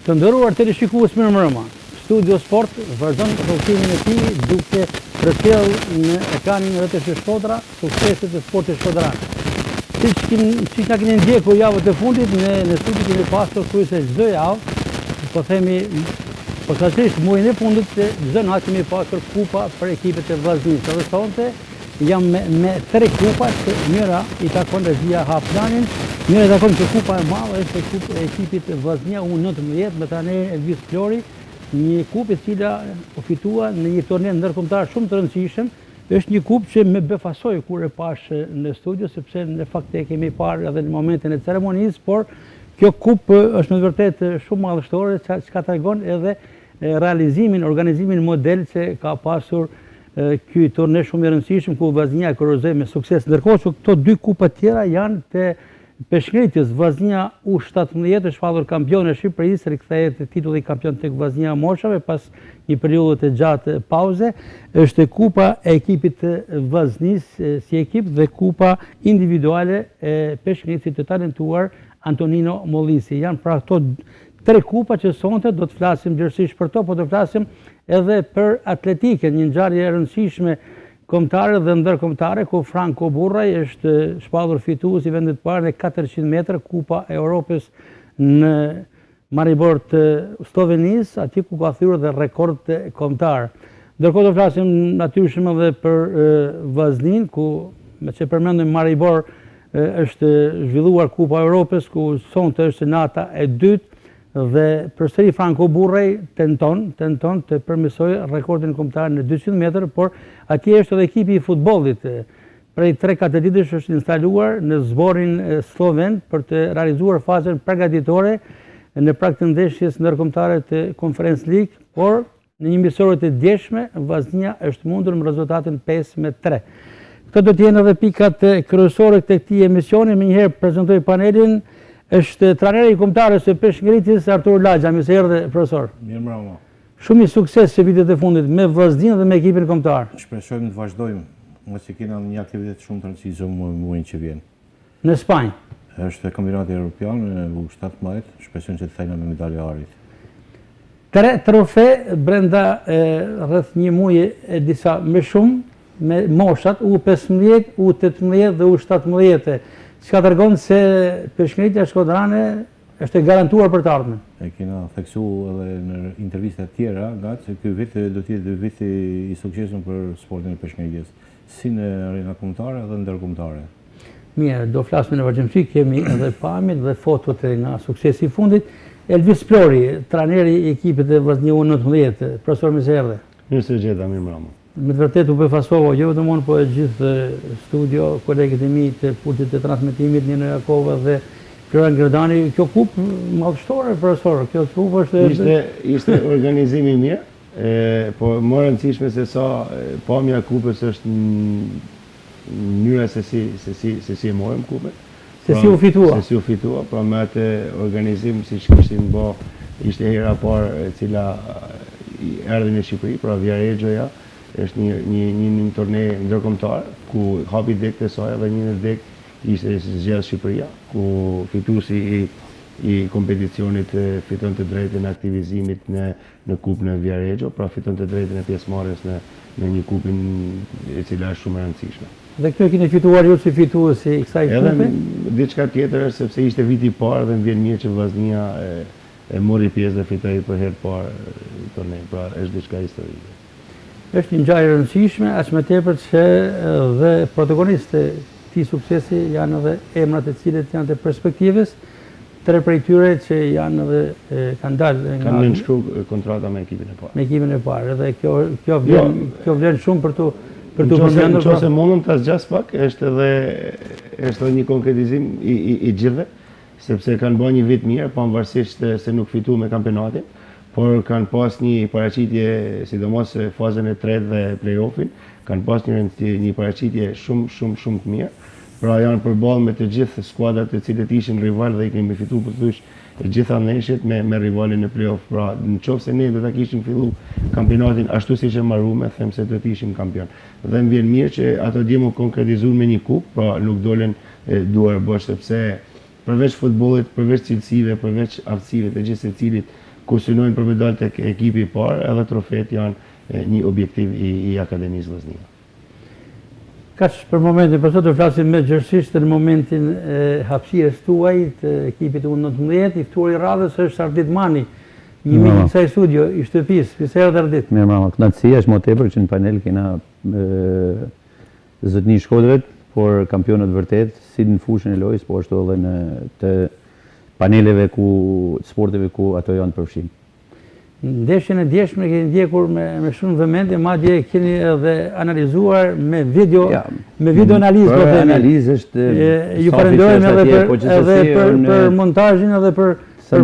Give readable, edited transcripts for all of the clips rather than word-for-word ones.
Të nderuar teleshikues, mirëmbrëma. Studio Sport vazhdon rrugtimin e tij duke përcjellë në ekranin e rrjeteve Shkodra sukseset e sportit shkodran. Siç na keni ndjekur javët e fundit në studio kemi pasur kryesisht çdo javë, po themi posaçërisht muajin e fundit se çdo natë kemi pasur kupa për ekipet e vllaznisë. Edhe sonte jam me 3 kupa, njëra i takon Regjia Haplanin, njëra i takon që kupa e madhe është kupa e ekipit Vllaznia U19 me trajnerin Elvis Flori, një kupë e cila u fitua në një turne ndërkombëtar shumë të rëndësishëm. Është një kupë që më befasoi kur e pash në studio, sepse në fakt e kemi parë edhe në momentin e ceremonisë, por kjo kupë është në të vërtetë shumë madhështore, çka tregon edhe realizimin, organizimin model që ka pasur ky turne shumë i rëndësishëm ku Vllaznia e kurorëzoi me sukses. Ndërkohë që këto 2 kupa tjera janë të peshngritjes. Vllaznia U17 është shpallur kampion e Shqipërisë, rikthehet titulli kampion tek Vllaznia moshave pas një periudhe të gjatë pauze. Është kupa e ekipit të Vllaznisë si ekip dhe kupa individuale e peshngritjes të talentuar Antonino Mollisi. Janë pra këto 3 kupa që sonte do të flasim gjithsesi për to, po do të flasim edhe për atletikën, një ngjarje e rëndësishme kombëtare dhe ndërkombëtare ku Franco Burraj është shpallur fitues i vendit të parë në 400 metër Kupa e Europës në Maribor të Slovenisë, aty ku ka thyer dhe rekord kombëtar. Ndërkohë do flasim natyrisht edhe për Vllaznin, ku me që përmendëm Maribor është zhvilluar Kupa e Europës, ku sonte është nata e dytë. Dhe përsëri Franco Burraj tenton të përmirësojë rekordin kombëtar në 200 metër, por atje është edhe ekipi i futbollit. Prej 3-4 ditësh është instaluar në zborin sloven për të realizuar fazën përgatitore në prag të ndeshjes ndërkombëtare të Conference League, por në një mbështetje të djeshme Vllaznia është mundur me rezultatin 5-3. Këto do të jenë edhe pikat kryesore të këtij emisioni. Menjëherë prezantoj panelin. Është trajneri i kombëtarës së peshngritjes Artur Laxha. Mirë se erdhe, profesor. Mirëmbrëma. Shumë i sukses në vitet e fundit me Vllaznin dhe me ekipin kombëtar. Shpresojmë të vazhdojmë, mos që kena një aktivitet shumë të rëndësishëm muajin që vjen. Në Spanjë. Është kampionati evropian në U17, shpresojmë që të thajna me medalje arit. 3 trofe brenda rreth një muaji e disa më shumë me moshat U15, U18 dhe U17. Çka tregon se peshngritja shkodrane është e garantuar për të ardhmen. E kena theksuar edhe në intervista të tjera, që ky vit do të jetë vit i suksesshëm për sportin e peshngritjes, si në arena kombëtare dhe ndërkombëtare. Mirë, do flasim në vazhdimsi, kemi edhe pamjet dhe fotot nga suksesi i fundit. Elvis Flori, trajneri i ekipit të Vllaznia U19, profesor mirë se erdhe. Mirë se gjeta, mirëmbrëma. Me të vërtetë u befasova, jo vetëm unë, po e gjithë studio, kolegët e mi të pultit të transmetimit, Nino Jakova dhe Florian Gredani. Kjo kupë madhështore, profesor, kjo kupë është... Ishte organizimi mirë, po më rëndësishme se sa pamja kupës është mënyra se si e morëm kupën. Se si u fitua. Se si u fitua, pra me atë organizim, si që kështin bo, ishte hera parë e cila erdhi në Shqipëri, pra Viareggioja, është një turne ndërkombëtar ku hapi dek të saj dhe një dek ishte zgjedhur Shqipëria, ku fituesi i kompeticionit fiton të drejtën e aktivizimit në kupën e Viareggio, pra fiton të drejtën e pjesëmarrjes në një kupë e cila është shumë e rëndësishme. Dhe këtu e keni fituar ju si fituesi i kësaj kupe? Edhe diçka tjetër, sepse ishte viti i parë dhe më vjen mirë që Vllaznia e mori pjesë dhe fitoi për herë të parë turnen, pra është diçka historike. Është një ngjarje e rëndësishme, aq më tepër që dhe protagonistët e këtij suksesi janë edhe emrat e cilët janë të perspektivës, 3 prej tyre që janë edhe kanë dalë nga... Kanë nënshkruar kontrata me ekipin e parë. Me ekipin e parë, edhe kjo vlen shumë për tu përmendur. Nëse mundem ta zgjas pak, është edhe një konkretizim i gjithëve, sepse kanë bërë një vit mirë, pavarësisht se nuk fituan me kampionatin, por kanë pas një paraqitje, sidomos fazën e tretë dhe play-offin, kanë pas një paraqitje shumë të mirë. Pra janë përballë me të gjithë skuadrat të cilët ishin rival dhe i kemi fituar pothuajse të gjitha ndeshjet me rivalin në play-off. Pra nëse ne do ta kishim filluar kampionatin ashtu siç e mbaruam, them se do të ishim kampion. Dhe më vjen mirë që ato dje u konkretizuan me një kupë, pra nuk dolen duar bosh, sepse përveç futbollit, përveç cilësive, përveç aftësive të gjithë secilit ku synojnë për me dalë tek ekipi i parë, edhe trofet janë një objektiv i Akademisë Vllaznia. Kaç për momentin, për sot të flasim me gjërësisht në momentin e hapësirës tuaj të ekipit U19, i ftuar i radhës është Ardit Mani, një mik i kësaj studio i shtëpisë. Mirë erdhë Ardit. Mirë mama, kënaqësia është më tepër që në panel kena zotëni Shkodrët, por kampionët vërtet, si në fushën e lojës, po ashtu edhe në të paneleve sporteve ku ato janë përfshirë. Ndeshjen e djeshme keni ndjekur me shumë vëmendje, madje keni edhe analizuar me video analizë, po themi. Analizë është ju falenderojmë edhe për montazhin edhe për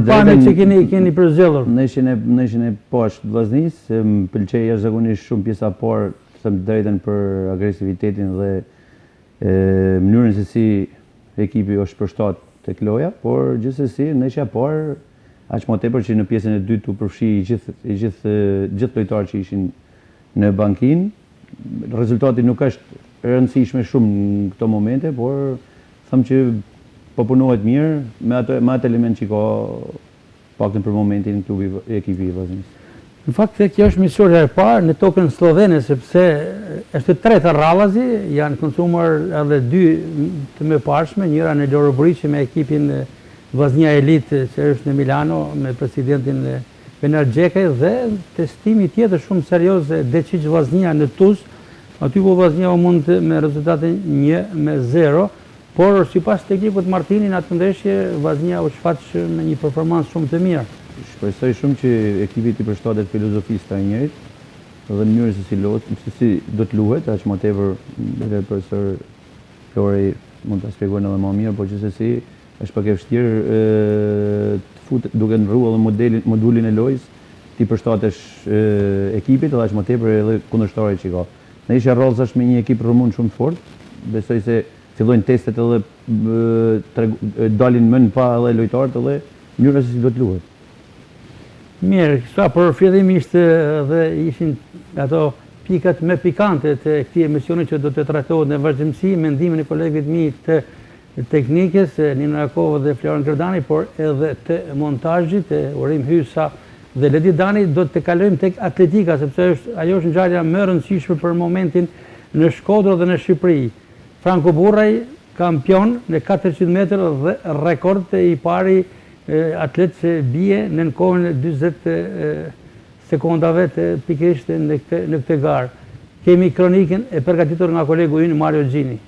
pamjet që keni përzgjedhur. Ndeshjen e poshtë Vllaznisë, më pëlqej jashtëzakonisht shumë pjesa e parë, them të drejtën, për agresivitetin dhe mënyrën se si ekipi është përshtat tek loja, por gjithsesi ndeshja e parë aq më tepër që në pjesën e dytë u përfshi gjithë lojtarët që ishin në bankinë. Rezultati nuk është rëndësishme shumë në këto momente, por them që po punohet mirë me atë element që ka paktën për momentin klubi ekipi i Vllaznisë. Në fakt kjo është misionia e parë në tokën slovene, sepse është e treta rrallazi, janë konsumuar edhe 2 të mëparshme, njëra në Loroburiçi me ekipin Vllaznia Elite që është në Milano me presidentin Benar Gjekaj, dhe testimi tjetër shumë serioz Deqiq Vllaznia në Tuzë. Aty po Vllaznia u mund me rezultatin 1-0, por sipas teknikut Martini në atë ndeshje Vllaznia u shfaq me një performancë shumë të mirë. Shpresoj shumë që ekipi të përshtatet filozofisë të njëjtë dhe mënyrës se si do të luhet, aq më tepër edhe profesor Flori mund ta shpjegojnë edhe më mirë, por gjithsesi është pak e vështirë të futet duke ndrruar edhe modulin e lojës, ti përshtatesh ekipit edhe aq më tepër edhe kundërshtarit që ka. Ndeshja rrallës është me një ekip rumun shumë fort. Besoj se fillojnë testet edhe dalin më në pa edhe lojtarët edhe mënyra se si do të luhet. Mirë, kësa për fillimisht dhe ishin ato pikat më pikante të këtij emisioni që do të trajtohet në vazhdimsi, mendimin e kolegëve të mi të teknikës, Nina Rakovë dhe Florian Gردani, por edhe të montazhit, Urim Hysa dhe Ledi Dani, do të kalojmë tek atletika, sepse ajo është ngjarja më e rëndësishme për momentin në Shkodër dhe në Shqipëri. Franco Burraj, kampion në 400 metrë dhe rekord i pari atlet që bie në kohën e 40 sekondave të pikërisht në këtë garë. Kemi kronikën e përgatitur nga kolegu ynë Mario Gjini.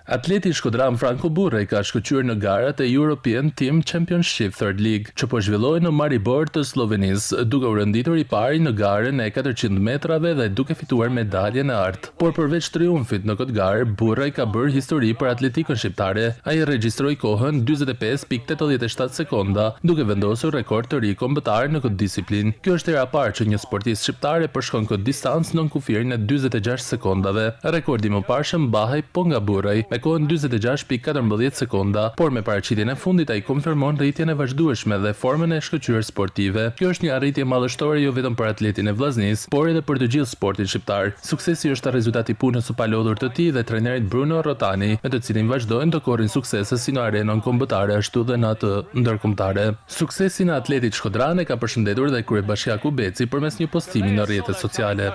Atleti shkodran Franco Burraj ka shkëlqyer në garat e European Team Championship Third League, që po zhvillohen në Maribor të Slovenisë, duke u renditur i pari në garën e 400 metrave dhe duke fituar medaljen e artë. Por përveç triumfit në këtë garë, Burraj ka bërë histori për atletikën shqiptare. Ai regjistroi kohën 45.87 sekonda, duke vendosur rekord të ri kombëtar në këtë disiplinë. Kjo është hera e parë që një sportist shqiptar e përshkon këtë distancë nën kufirin e 46 sekondave. Rekordi më parshëm mbahej po nga Burraj me kohën 46.14 sekonda, por me paraqitjen e fundit ai konfirmon rritjen e vazhdueshme dhe formën e shkëlqyer sportive. Kjo është një arritje madhështore jo vetëm për atletin e Vllaznisë, por edhe për të gjithë sportin shqiptar. Suksesi është rezultati i punës së palodhur të tij dhe trajnerit Bruno Rotani, me të cilin vazhdojnë të korrin suksese si në arenën kombëtare ashtu dhe në atë ndërkombëtare. Suksesin e atletit shkodran e ka përshëndetur dhe kryebashkiaku Beci përmes një postimi në rrjetet sociale.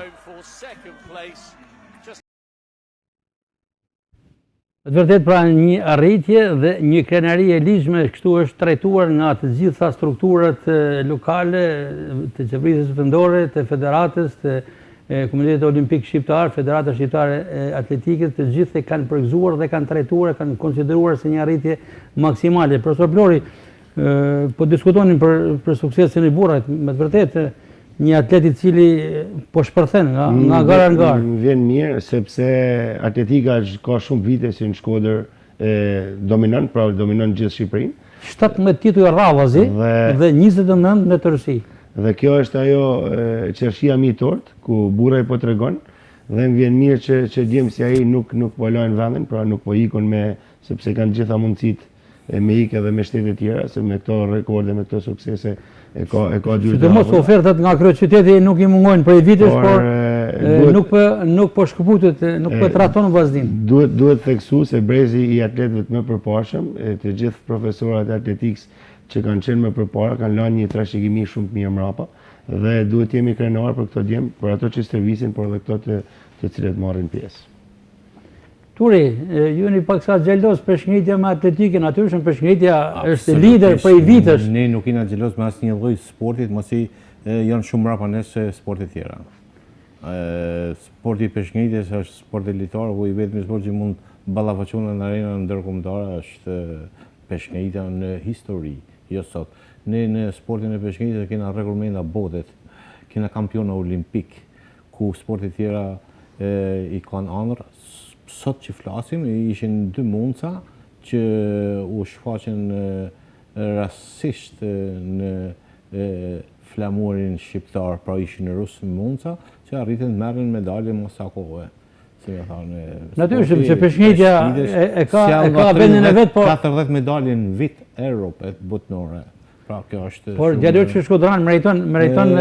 Vërtet pra një arritje dhe një krenari e ligjshme, kështu është trajtuar nga të gjitha strukturat lokale, të qeverisë vendore, të federatës, të Komunitetit Olimpik Shqiptar, Federata Shqiptare e Atletikës, të gjithë kanë përgëzuar dhe kanë trajtuar, kanë konsideruar se një arritje maksimale. Profesor Flori, po diskutonin për suksesin e Burrajt, me të vërtetë një atlet i cili po shpërthen nga gara në garë. Më vjen mirë, sepse atletika ka shumë vite që në Shkodër dominon, pra dominon gjithë Shqipërinë. 17 tituj rradhazi dhe 29 në tërësi. Dhe kjo është ajo qershia mi tort, ku Burraj po tregon, dhe më vjen mirë që djemë si ai nuk po lajnë vendin, pra nuk po ikon sepse kanë gjitha mundësit me ikë edhe me shtete tjera, se me këto rekorde, me këto suksese e ka dy. Sidomos ofertat nga kryeqyteti nuk i mungojnë prej vitesh, por nuk po shkëputet, nuk po traton vazhdim. Duhet theksu se brezi i atletëve më përparshëm, të gjithë profesorët e atletikës që kanë qenë më përpara, kanë lënë një trashëgimi shumë të mirë mrapa dhe duhet jemi krenar për këto djem, për ato që servisin, por edhe këto të cilët marrin pjesë. Turi, ju një paksa xhelos përshëndetje me atletikën, natyrisht përshëndetja është lider prej vitësh. Ne nuk jena xhelos me asnjë lloj sportit, mosi janë shumë mrapa ne se sportet tjera. Sporti i përshëndetjes është sport elitar, ku i vetmi sport që mund ballafaqohen në arenën ndërkombëtare është përshëndetja në histori, jo sot. Ne në sportin e përshëndetjes kena rekormenda botet, kena kampiona olimpik, ku sportet tjera i kanë ëndër. Sot që flasim, ishin 2 mundca që u shfaqen rastisht në flamurin shqiptar, pra ishin rusë mundca, që arritën të merren medalje mos akove. Si me thonë, natyrisht që përshëndetja e ka vendin e vet, po 40 medalje në vit Europë botnore. Pra kjo është. Por djalosh që Shkodran meriton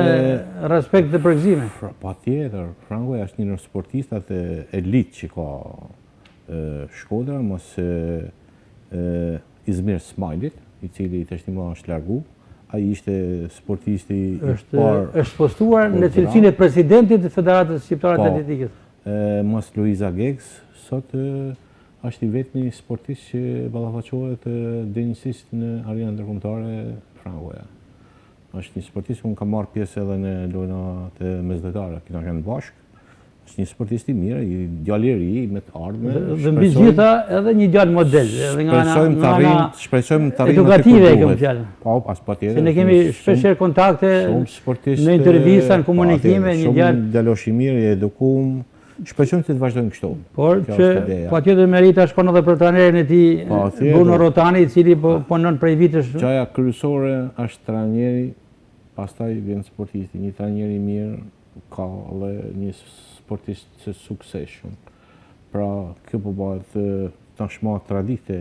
respekt dhe përgëzime. Patjetër, Franko është një nga sportistat e elit që ka Shkodra, mos Izmir Smajlit, i cili tashmë është largu. Ai ishte sportisti i parë. Është postuar në cilësinë e presidentit të Federatës Shqiptare të Atletikës. Mos Luiza Gegs, sot është i vetmi sportist që ballafaqohet denjësisht në arenën ndërkombëtare Frankoja. Është një sportist që ka marrë pjesë edhe në lojrat e mesdhetare, kena qenë bashkë. Është një sportist i mirë, i djalë i ri, me të ardhme. Dhe mbi gjitha edhe një djalë model. Shpresojmë të arrijmë edukative e kam fjalën. Po, as patjetër. Se ne kemi shpesh kontakte në intervista, në komunikime, një djalë djalosh i mirë, i edukuar. Shpresojmë se të vazhdojmë kështu. Por që patjetër merita shkon edhe për trajnerin e tij Bruno Rotani, i cili punon prej vitësh. Gjaja kryesore është trajneri, pastaj vjen sportisti. Një trajner i mirë ka edhe një sportist të suksesshëm. Pra kjo po bëhet tashmë traditë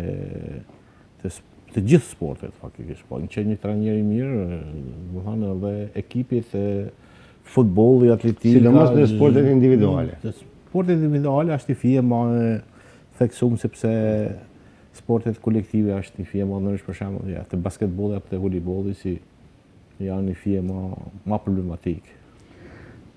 të gjithë sportet faktikisht. Po një trajner i mirë, do thonë edhe ekipit futbolli, atletika, sidomos në sportet individuale. Sportet individuale është i fije më theksuar sepse sportet kolektive është i fije më ndërsh për shembull, ja, të basketbollit apo të voleybollit si janë i fije më problematik.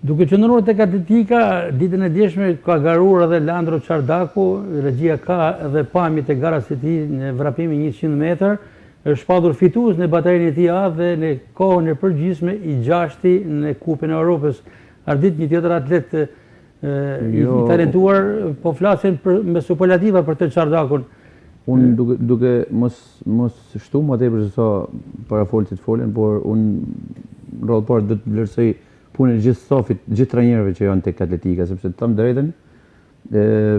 Duke qëndruar tek atletika, ditën e djeshme ka garuar edhe Landro Çardaku, regjia ka edhe pamjet e garës së tij në vrapimin 100 metër, është padur fitues në baterinë e tij A dhe në kohën e përgjithshme i 6-ti në Kupën e Europës. Ardit një tjetër atlet i talentuar, po flasin me superlativa për të Çardakun. Unë duke mos shtu më tepër se sa parafolësit folën, por unë rrallë parë do të vlerësoj punën e gjithë stafit, gjithë trajnerëve që janë tek atletika, sepse të them drejtën,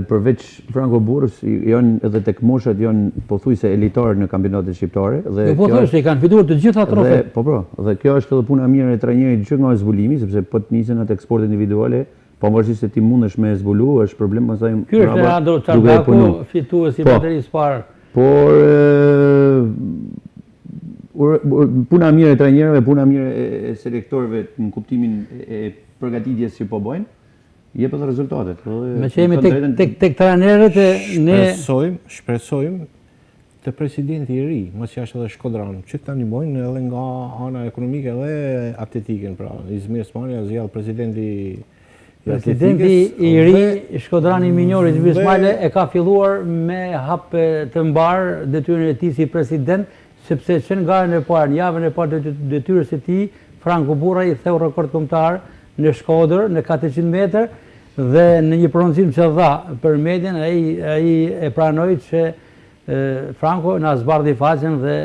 përveç Franko Burrës, janë edhe tek moshat janë pothuajse elitarë në kampionatet shqiptare dhe po thoshte i kanë fituar të gjitha trofet. Po, dhe kjo është edhe puna mirë e trajnerit që nga zbulimi, sepse po të nisen tek sportet individuale, pavarësisht se ti mundesh me zbulu, është problem pastaj. Ky është Leandro Çardaku, fitues i baterisë parë. Por puna mirë e trajnerëve, puna mirë e selektorëve në kuptimin e përgatitjes që po bëjnë, jep edhe rezultatet. Me që jemi tek trajnerët ne shpresojmë të presidenti i ri, mos jashtë edhe Shkodran, që ta ndihmojnë edhe nga ana ekonomike edhe atletikën, pra Izmir Smajli zgjall presidenti i ri Shkodrani Minjori Izmir Smajli e ka filluar me hap të mbar detyrën e tij si president, sepse që nga në parë, në javën e parë të detyrës së tij, Franko Burra i theu rekord kombëtar në Shkodër në 400 metër dhe në një prononcim që dha për median, ai e pranoi që Franko na zbardhi faqen dhe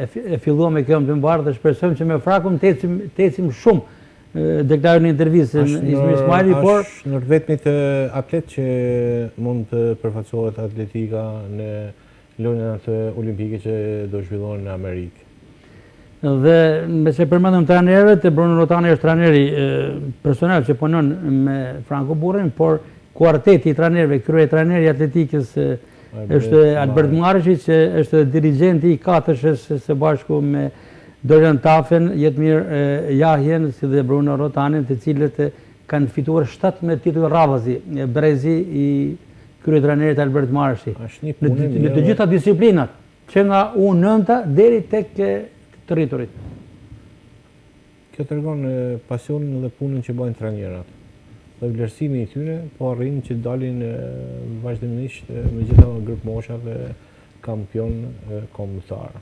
e fillua me kjo të mbar dhe shpresojmë që me Frankun të ecim shumë deklaroi në intervistë Izmir Smajli, por është në vetmi të atlet që mund të përfaqësohet atletika në lojrat olimpike që do zhvillohen në Amerikë. Dhe me që përmendëm trajnerët, Bruno Rotani është trajneri personal që punon me Franko Burrin, por kuarteti i trajnerëve, kryetrajneri i atletikës është Albert Marishi, që është dirigjenti i katërshës së bashku me Dorian Tafen, Jetmir Jahjen, si dhe Bruno Rotanin, të cilët kanë fituar 17 titull radhazi, brezi i kryetrajnerit Albert Marishi. Në të gjitha disiplinat, që nga U9 deri të rriturit? Kjo tregon pasionin dhe punën që bëjnë trajnerët. Dhe vlerësimi i tyre, po arrin që dalin vazhdimisht me gjitha grup mosha dhe kampion kombëtar.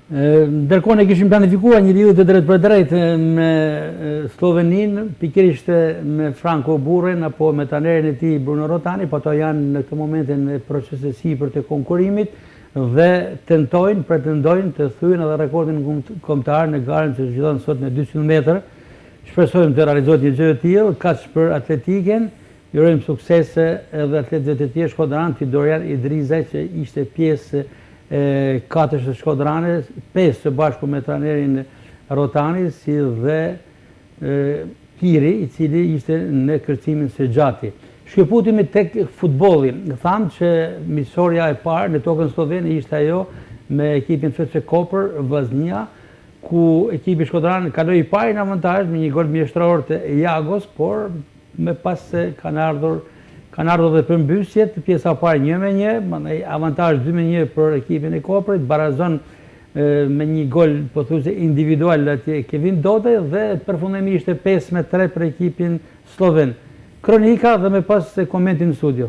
Ndërkohë ne kishim planifikuar një lidhje të drejt për drejt me Sloveninë, pikërisht me Franco Burren apo me trajnerin e tij Bruno Rotani, po ato janë në këtë momentin në proces të sipër të konkurimit dhe pretendojnë të thyejnë edhe rekordin kombëtar në garën që zgjidhen sot në 200 metër. Shpresojmë të realizohet një gjë e tillë, kaq për atletiken. Ju urojmë suksese edhe atletëve të tjerë shkodran, Dorian Idrizaj që ishte pjesë katësh të Shkodranes, 5 së bashku me trajnerin Rotani, si dhe Piri, i cili ishte në kërcimin së gjati. Shkëputemi tek futbolli. Thamë që miqësoria e parë në tokën slovene ishte ajo me ekipin FC Koper Vllaznia, ku ekipi Shkodran kaloi i pari në avantazh me një gol mjeshtror të Jagos, por me pas se kanë ardhur dhe përmbysjet, pjesa parë 1-1, mandej avantazh 2-1 për ekipin e Koprit, barazon me një gol pothuajse individual atje Kevin Dode dhe përfundimisht 5-3 për ekipin sloven. Kronika dhe me pas komentin në studio.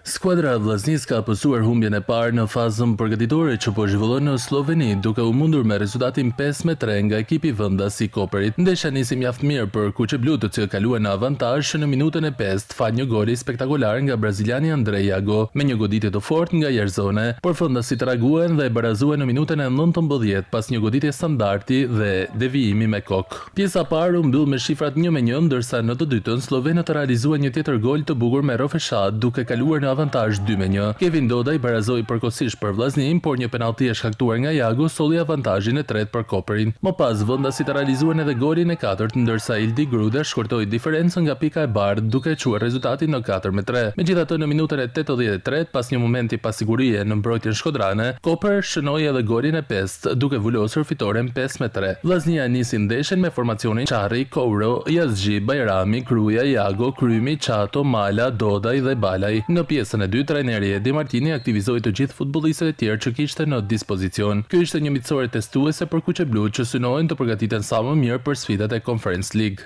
Skuadra e Vllaznisë ka apësuar humbjen e parë në fazën përgatitore që po zhvillon në Sloveni, duke u mundur me rezultatin 5-3 nga ekipi vendas i Koperit. Ndeshja nisi mjaft mirë për kuqeblut, të cilët kaluan në avantazh në minutën e 5 fal një goli spektakolar nga braziliani Andrej Jago, me një goditje të fortë nga Jerzone, por vendasit reaguan dhe e barazuan në minutën e 19 pas një goditje standardi dhe devijimi me kokë. Pjesa e parë u mbyll me shifrat 1-1, ndërsa në të dytën slovenët realizuan një tjetër gol të bukur me rofeshat, duke kaluar në avantazh 2-1. Kevin Doda i barazoi përkohësisht për Vllaznin, por një penallti e shkaktuar nga Jago solli avantazhin e tretë për Koperin. Më pas vendasit realizuan edhe golin e katërt, ndërsa Ildi Gruda shkurtoi diferencën nga pika e bardhë duke çuar rezultatin në 4-3. Megjithatë në minutën e 83, pas një momenti pasigurie në mbrojtjen shkodrane, Koper shënoi edhe golin e 5 duke vulosur fitoren 5-3. Vllaznia nisi ndeshjen me formacionin Çarri, Kouro, Yazgji, Bajrami, Kruja, Jago, Krymi, Çato, Mala, Dodaj dhe Balaj. Në pjesën e dytë, trajneri Edi Martini aktivizoi të gjithë futbollistët e tjerë që kishte në dispozicion. Ky ishte një miqësore testuese për kuqeblut që synohen të përgatiten sa më mirë për sfidat e Conference League.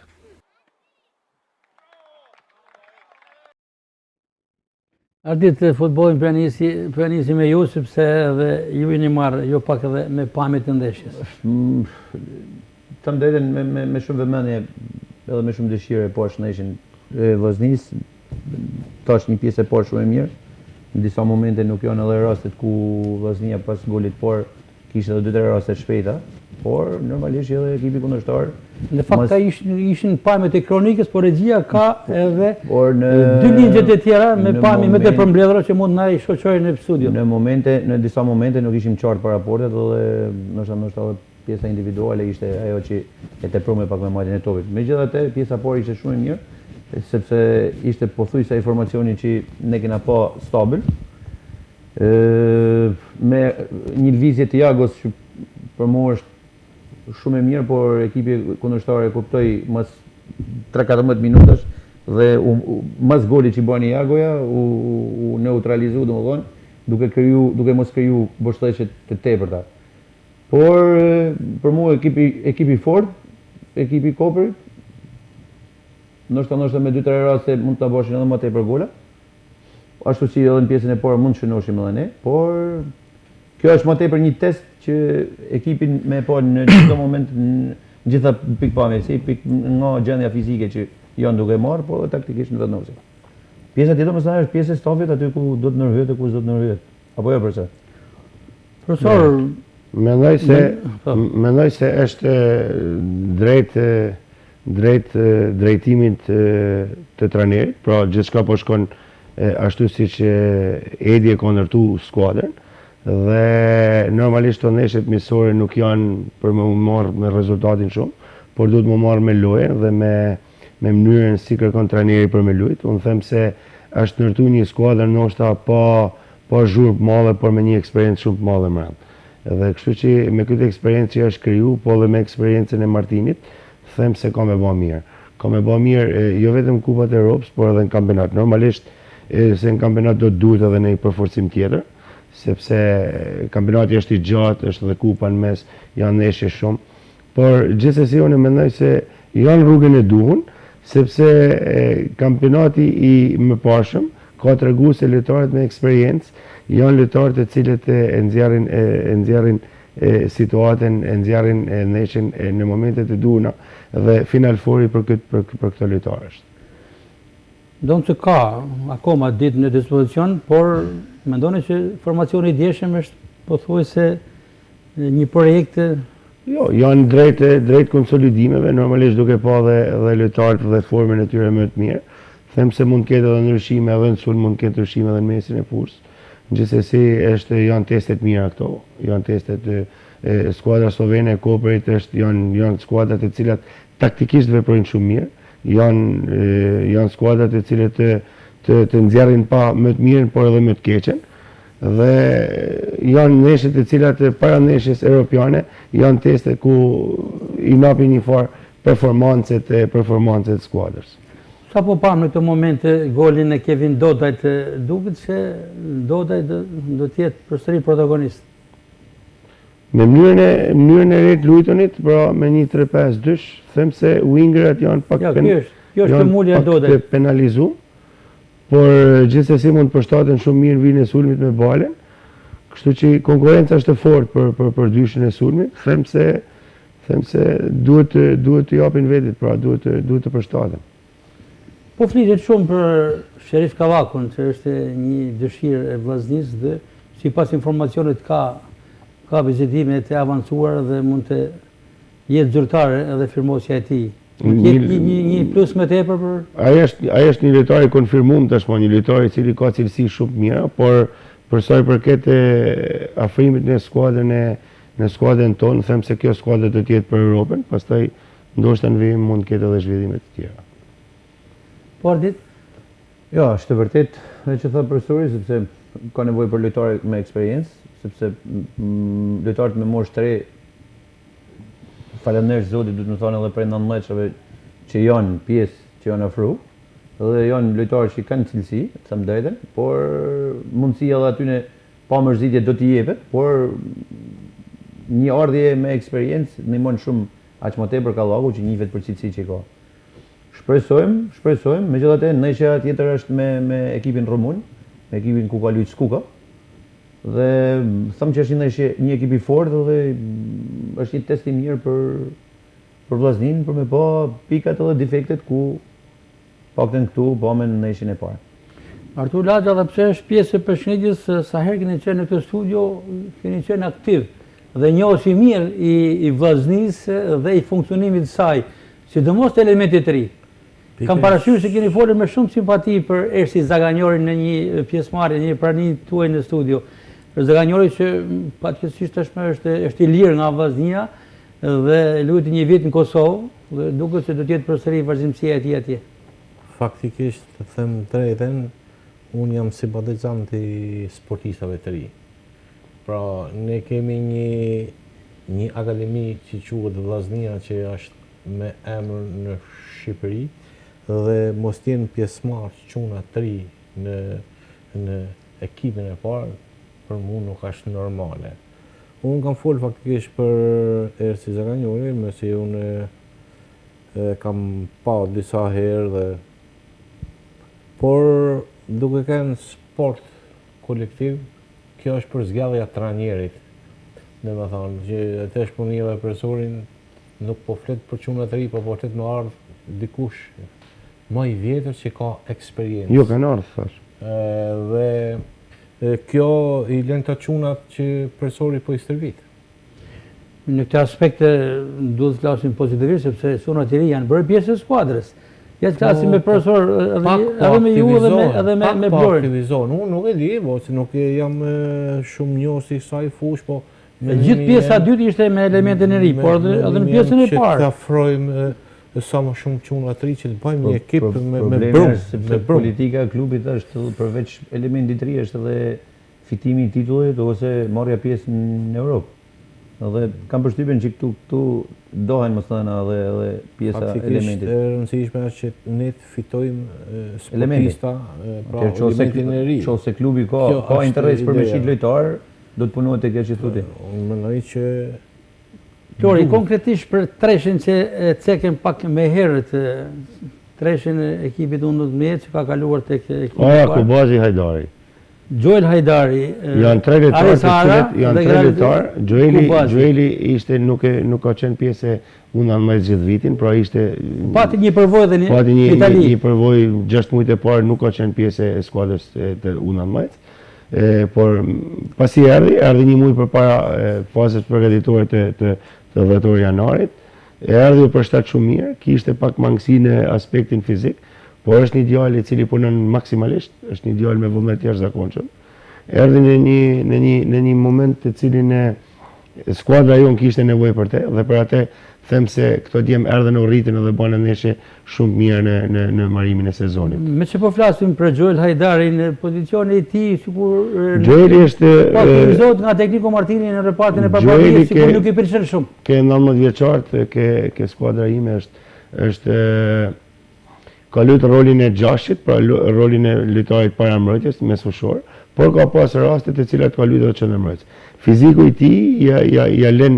Ardit futbollin për nisi me ju, sepse edhe ju jeni marrë jo pak edhe me pamjet e ndeshjes. Të drejtën me shumë vëmendje edhe me shumë dëshire poshtë ndeshjen e Vllaznisë. Tash një pjesë e parë shumë e mirë. Në disa momente nuk janë edhe rastet ku Vllaznia pas golit por kishte edhe 2-3 raste shpejta, por normalisht edhe ekipi kundërshtar. Në fakt ishin pamjet e kronikës, por regjia ka edhe dy ligjet e tjera me pamje më të përmbledhura që mund na i shoqërojnë në studio. Në disa momente nuk ishim qartë për raportet dhe ndoshta pjesa individuale ishte ajo që e tepruam pak me marrjen e topit. Megjithatë, pjesa e parë ishte shumë e mirë, sepse ishte pothuajse informacioni që ne kena pa stabil. Me një lëvizje të Jagos që për mua është shumë e mirë, por ekipi kundërshtar e kuptoi mas 3-14 minutash dhe mas golit që bani Jagoja u neutralizu, domethënë, duke mos kriju mbështetje të tepërta. Por për mua ekipi fort, ekipi Koperit, ndoshta me 2-3 raste mund të bëshin edhe më tepër gola. Ashtu që edhe në pjesën e parë mund të shënoshim edhe ne, por kjo është më tepër një test që ekipin me pa në çdo moment në gjitha pikpamjet, si nga gjendja fizike që janë duke marrë, por taktikisht në vetënofsi. Pjesa tjetër mësoj është pjesë e stafit aty ku do të ndërhyet e ku s'do të ndërhyet. Apo jo profesor? Profesor, mendoj se është drejtimit të trajnerit, pra gjithçka po shkon ashtu siç Edi e ka ndërtu skuadrën dhe normalisht të ndeshjet miqësore nuk janë për me marrë me rezultatin shumë, por duhet më marrë me lojën dhe me mënyrën si kërkon trajneri për me lujt. Unë them se është ndërtu një skuadër ndoshta pa zhurmë të madhe, por me një eksperiencë shumë të madhe mbrapa. Dhe kështu që me këtë eksperiencë që është kriju, po dhe me eksperiencën e Martinit, them se ka me bë mirë. Ka me bë mirë jo vetëm Kupat e Europës, por edhe në kampionat. Normalisht se në kampionat do të duhet edhe një përforcim tjetër, sepse kampionati është i gjatë, është dhe kupa në mes, janë ndeshje shumë, por gjithsesi unë mendoj se janë rrugën e duhur, sepse kampionati i mëparshëm ka tregu se lojtarët me eksperiencë janë lojtarët e cilët e nxjerrin situatën, e nxjerrin ndeshjen në momentet e duhura dhe final fori për këto lojtarë është. Do të ka akoma ditë në dispozicion, por mendoni që formacioni i djeshëm është pothuajse një projekt. Jo, janë drejt konsolidimeve, normalisht duke pa dhe lojtarët dhe formën e tyre më të mirë. Them se mund të ketë edhe ndryshime, edhe në sulm mund të ketë ndryshime edhe në mesin e fushës. Gjithsesi janë testet mira këto, janë testet skuadra slovene e Koperit janë skuadrat e cilat taktikisht veprojnë shumë mirë, janë skuadrat e cilat të nxjerrin pa më të mirën, por edhe më të keqen. Dhe janë ndeshjet e cilat para ndeshjes europiane janë teste ku i napin një farë performancet skuadrës. Sa po pam në këtë moment golin e Kevin Dodajt, duket se Dodaj do të jetë përsëri protagonist. Me mënyrën e re të luajtunit, pra me një 3-5-2, them se wingerat janë pak të penalizuar. Por gjithsesi mund të përshtaten shumë mirë vinë e sulmit me balen, kështu që konkurenca është e fortë për dyshin e sulmit, them se duhet të japin vetit, pra duhet të përshtaten. Po flitet shumë për Sherif Kavakun, që është një dëshirë e vllaznisë dhe sipas informacionit ka vizitime të avancuara dhe mund të jetë zyrtare edhe firmosja e tij. Një plus më tepër për... Ai është një lojtar i konfirmuar tashmë, një lojtar i cili ka cilësi shumë mira, por për sa i përket afrimit në skuadrën tonë, them se kjo skuadër do të jetë për Europën, pastaj ndoshta në vijim mund të ketë edhe zhvillime të tjera. Por ditë? Jo, është të vërtet dhe që thot profesori, sepse ka nevojë për lojtarë me eksperiencë, sepse lojtarët me moshë të re, falenderoj Zotit, duhet të thonë edhe prej 19-shave që janë pjesë që janë afru, dhe janë lojtarë që kanë cilësi, të them drejtën, por mundësia edhe aty në pa mërzitje do t'i jepet, por një ardhje me eksperiencë ndihmon shumë aq më tepër Kallaku që njihet për cilësi që ka. Shpresojmë, megjithatë ndeshja tjetër është me ekipin rumun, me ekipin ku ka luajtur Skuka. Dhe them që është një ekip i fortë dhe është një test i mirë për vllaznin, për me pa pikat edhe defektet ku paktën këtu me në ndeshjen e parë. Artur Laxha, dhe pse është pjesë e përshëndetjes, sa herë keni qenë në këtë studio, keni qenë aktiv dhe njohësi mirë i vllaznisë dhe i funksionimit të saj, sidomos të elementit të ri. Kam parasysh se keni folur me shumë simpati për Ersi Zaganjorin në një pjesëmarrje, një prani tuaj në studio. Për Zaganjori që patjetërisht tashmë është i lirë nga vllaznia dhe luajti një vit në Kosovë dhe duket se do të jetë përsëri vazhdimësia e tij atje. Faktikisht, të them drejtën, unë jam simpatizant i sportistave të ri. Pra, ne kemi një akademi që quhet Vllaznia, që është me emër në Shqipëri, dhe mos t'jenë pjesëmarrë çuna të ri në ekipin e parë, për mu nuk është normale. Unë kam folë faktikisht për Ersi Zaganjori, mëse unë kam pa disa herë dhe... Por duke kënë sport kolektiv, kjo është për zgjallja trajnerit. Dhe me thonë, që të është punjeve profesorin, nuk po flet për çuna të ri, po flet me ardhë dikush më i vjetër që ka eksperiencë. Jo, kanë ardhë, thash. Dhe kjo i lën të çunat që profesori po i stërvit. Në këtë aspekt duhet të flasim pozitivisht, sepse çunat e ri janë bërë pjesë e skuadrës. Ja të flasim me profesor edhe me ju edhe me Blorin. Unë nuk e di, se nuk jam shumë njohës i kësaj fushë, po... Gjithë pjesa e dytë ishte me elementin e ri, por edhe në pjesën e parë. Që të afrojmë sa më shumë çuna të ri, që të bëjmë një ekip me brumë. Sepse politika e klubit është, përveç elementit të ri, është edhe fitimi i titullit ose marrja pjesë në Europë. Dhe kam përshtypjen që këtu dohen më thënë edhe pjesa elementit. E rëndësishme është që ne fitojmë sportista, pra elementin e ri. Qofse klubi ka interes për me shit lojtar, do të punohet tek që thotë. Unë mendoj që Lori, konkretisht për treshin që e cekën pak me herët, treshin e ekipit U19 që ka kaluar tek ekipi. Kubazi Hajdari. Gjoel Hajdari, janë tre lojtar, Gjoeli ishte nuk ka qenë pjesë U19 gjithë vitin, pra ishte pati një përvojë dhe në Itali. Një përvojë 6 muajt e parë nuk ka qenë pjesë e skuadrës të U19. Por pasi erdhi një muaj përpara fazës përgatitore të dhjetor janarit, erdhi u përshtat shumë mirë, kishte pak mangësi në aspektin fizik, por është një djalë i cili punon maksimalisht, është një djalë me vullnet të jashtëzakonshëm. Erdhi në një moment të cilin skuadra jonë kishte nevojë për te, dhe për atë them se këto djem erdhen u rritën dhe bën ndeshje shumë mirë në marimin e sezonit. Me që po flasim për Gjoel Hajdari, në pozicionin e tij, sikur Gjoeli është pakurizohet nga Tekniko Martini në repartin e përpjekjes, sikur nuk i pëlqen shumë. Ke 19 vjeçar, ke skuadra ime është ka luajtur rolin e 6-it, pra rolin e lojtarit para mbrojtjes, mesfushor, por ka pas raste të cilat ka luajtur qendërmbrojtës. Fiziku i tij ja lën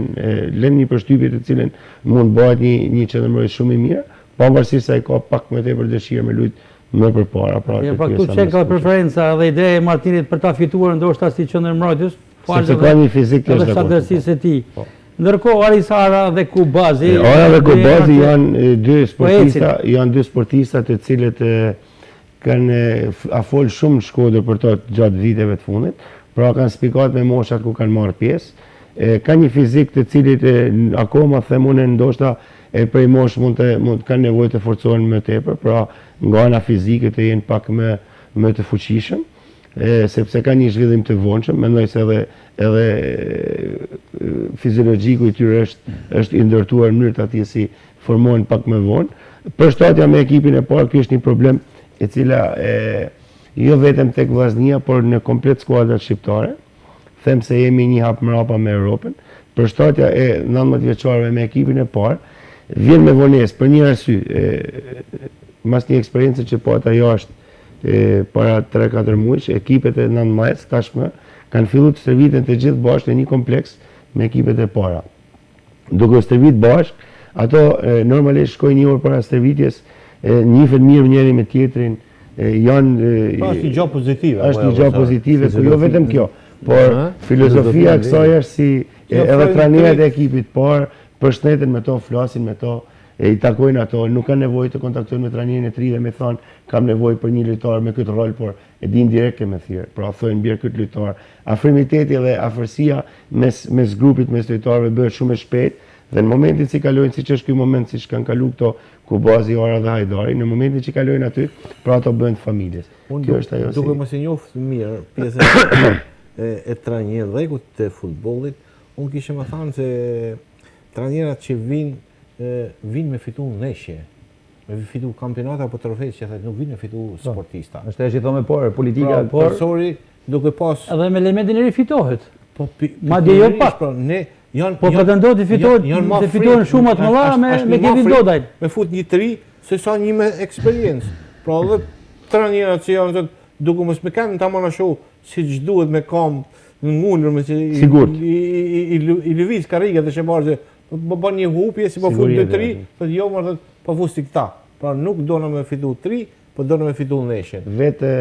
një përshtypje të cilën mund bëhet një qendërmbrojtës shumë i mirë, pavarësisht se ai ka pak më tepër dëshirë me lut më përpara. Pra këtu çka ka preferenca dhe ideja e Martinit për ta fituar ndoshta si qendërmbrojtës, sepse ka një fizik të jashtëzakonshëm e tij. Ndërkohë Arisara dhe Kubazi janë dy sportista të cilët kanë afol shumë Shkodër për to gjatë viteve të fundit, pra kanë spikat me moshat ku kanë marrë pjesë, ka një fizik të cilit akoma them unë ndoshta prej mosh mund kanë nevojë të forcohen më tepër, pra nga ana fizike të jenë pak më të fuqishëm, sepse ka një zhvillim të vonshëm, mendoj se edhe fiziologjiku i tyre është i ndërtuar në mënyrë të atij si formohen pak më vonë. Përshtatja me ekipin e parë, ky është një problem e cila jo vetëm tek vllaznia, por në komplet skuadrat shqiptare. Them se jemi një hap mrapa me Europën. Përshtatja e 19 vjeçarëve me ekipin e parë vjen me vonesë për një arsye, mas një eksperiencë që po ata jashtë para 3-4 muajsh, ekipet e 19 tashmë kanë filluar të stërviten të gjithë bashkë në një kompleks me ekipet e para. Duke stërvit bashkë, ato normalisht shkojnë një orë para stërvitjes, njihen mirë njëri me tjetrin, është një gjë pozitive. Është një gjë pozitive, ku jo vetëm kjo, por filozofia e kësaj është si edhe trajnerët e ekipit parë përshëndeten me to, flasin me to, i takojnë ato, nuk kanë nevojë të kontaktojnë me trajnerin e tri dhe me thonë kam nevojë për një lojtar me këtë rol, por e din direkt me thirr. Pra thonë bjerë këtë lojtar. Afrimiteti dhe afërsia mes grupit, mes lojtarëve bëhet shumë e shpejtë dhe në momentin që kalojnë, siç është ky moment siç kanë kaluar këto Kubazi, Ora dhe Hajdari, në momentin që kalojnë aty, pra ato bëhen familjes. Kjo është ajo. Duke mos e njoft mirë pjesën e trajnerëve dhe ku të futbollit, unë kisha më thënë se trajnerët që vinë me fitu ndeshje, me fitu kampionata apo trofejë që nuk vinë me fitu sportista. Është ajo që thonë por politika, profesori duke pas edhe me elementin e ri fitohet. Madje jo pak. Po pretendohet të fitohen shumë të mëdha me Kevin Dodajn. Me fut një tri se sa një me eksperiencë. Pra edhe trajnerët që janë duke mos me kanë tamam ashtu siç duhet me kam ngulur me që i lëviz karriga dhe shemarrë po bën një hupje si po fut 2-3, thotë jo më thotë po fusti këta. Pra nuk dona me fitu 3, po dona me fitu ndeshjen. Vetë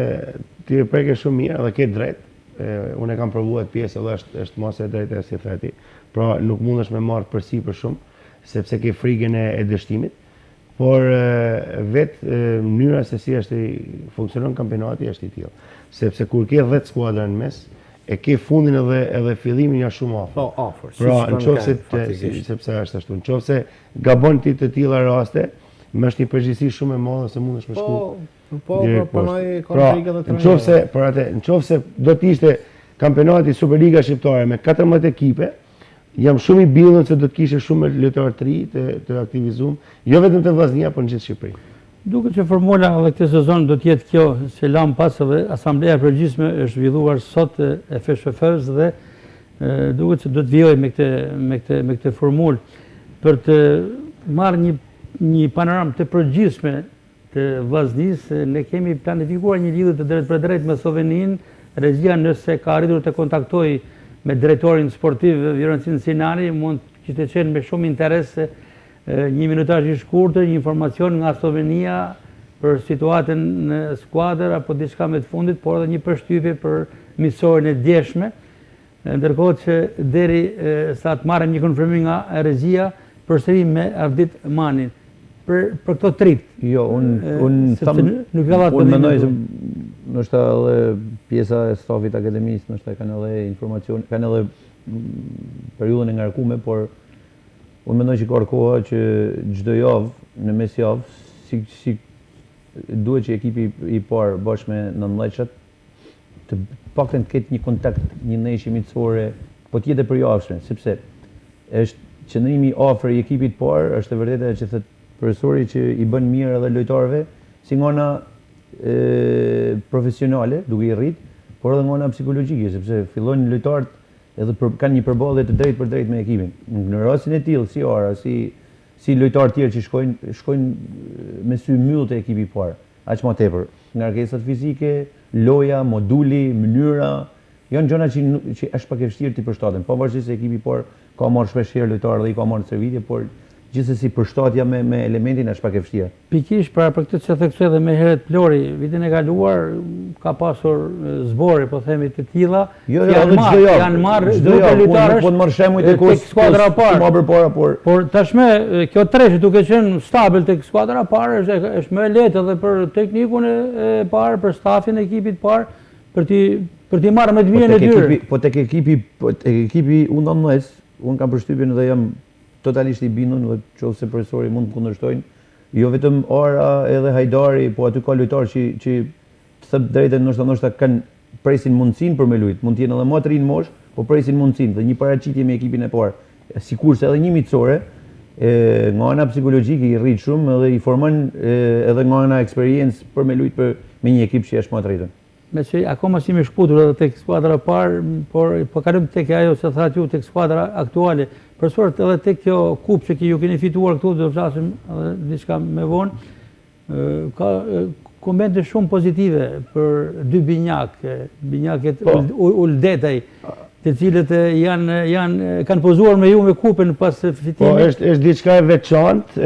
ti e preke shumë mirë dhe ke drejt. Unë e kam provuar pjesë edhe është mos e drejtë si thati. Pra nuk mundesh me marrë përsipër shumë, sepse ke frikën e dështimit. Por vetë mënyra se si funksionon kampionati është i tillë. Sepse kur ke 10 skuadra në mes, e ke fundin edhe fillimin ja shumë afër. Pra nëse sepse është ashtu, nëse gabon ti të tilla raste, më është një përgjegjësi shumë e madhe se mundesh me shku. Po, pranoj kontrika dhe trajnerë. Nëse do të ishte kampionati Superliga shqiptare me 14 ekipe, jam shumë i bindur se do të kishe shumë lojtarë të ri të aktivizuar, jo vetëm të vllaznia, por në gjithë Shqipërinë. Duket që formula edhe këtë sezon do të jetë kjo, që lam pas edhe Asambleja Përgjithshme është zhvilluar sot e FSHF-s dhe duket se do të vijoj me këtë formulë për të marrë një panoramë të përgjithshme të vllaznisë. Ne kemi planifikuar një lidhje të drejt për drejt me Sloveninë. Regjia nëse ka arritur të kontaktoj me drejtorin sportiv Vjorancin Sinani, mund që të qenë me shumë interes një minutazh i shkurtër, një informacion nga Slovenia për situatën në skuadër apo diçka me të fundit, por edhe një përshtypje për misionin e djeshme. Ndërkohë që deri sa të marrim një konfirmim nga regjia përsëri me Ardit Manin për këto trit. Jo, unë mendoj se nështë edhe pjesa e stafit akademisë, nështë kanë edhe informacion, kanë edhe periudhën e ngarkuar, por unë mendoj që ka koha që çdo javë, në mes javë, si duhet që ekipi i parë bashkë me 19-shat të paktën të ketë një kontakt, një ndeshje miqësore, po të jetë e përjashme, sepse është qëndrimi afër i ekipit parë, është e vërtetë që thot profesori që i bën mirë edhe lojtarëve, si nga ana profesionale, duke i rrit, por edhe nga ana psikologjike, sepse fillojnë lojtarët edhe kanë një përballje të drejtë për drejtë me ekipin. Në rastin e tillë, si Ara, si lojtarë tjerë që shkojnë me sy mbyll te ekipi i parë, aq më tepër. Ngarkesat fizike, loja, moduli, mënyra, janë gjëra që është pak e vështirë të përshtaten. Pavarësisht se ekipi i parë ka marrë shpesh herë lojtarë dhe i ka marrë servitje, por gjithsesi përshtatja me elementin është pak e vështirë. Pikërisht për këtë që theksoj edhe me herët Plori, vitin e kaluar ka pasur zbore, po themi të tilla, janë marrë grupe lojtarësh. Po të marr shembuj tek skuadra e parë. Më përpara, por tashmë kjo treshi duke qenë stabil tek skuadra e parë është më e lehtë edhe për teknikun e parë, për stafin e ekipit parë, për t'i marrë me të mirën e tyre. Po tek ekipi U19, unë kam përshtypjen dhe jam totalisht i bindur, dhe nëse profesori mund të kundërshtojnë, jo vetëm Ara edhe Hajdari, po aty ka lojtarë që të them drejtën ndoshta kanë presin mundësinë për me luajt, mund të jenë edhe më të rinë mosh, po presin mundësinë dhe një paraqitje me ekipin e parë. Sikurse edhe një miqësore, nga ana psikologjike i rrit shumë edhe i formon edhe nga ana eksperiencë për me luajt me një ekip që është më të rritën. Me që akoma si me shkutur edhe tek skuadra parë, por po kalojmë tek ajo se thatë ju tek skuadra aktuale. Për sort edhe tek kjo kupë që ju keni fituar këtu, do të flasim edhe diçka më vonë, ka komente shumë pozitive për dy binjakët Uldetaj, të cilët kanë pozuar me ju me kupën pas fitimit. Po, është diçka e veçantë.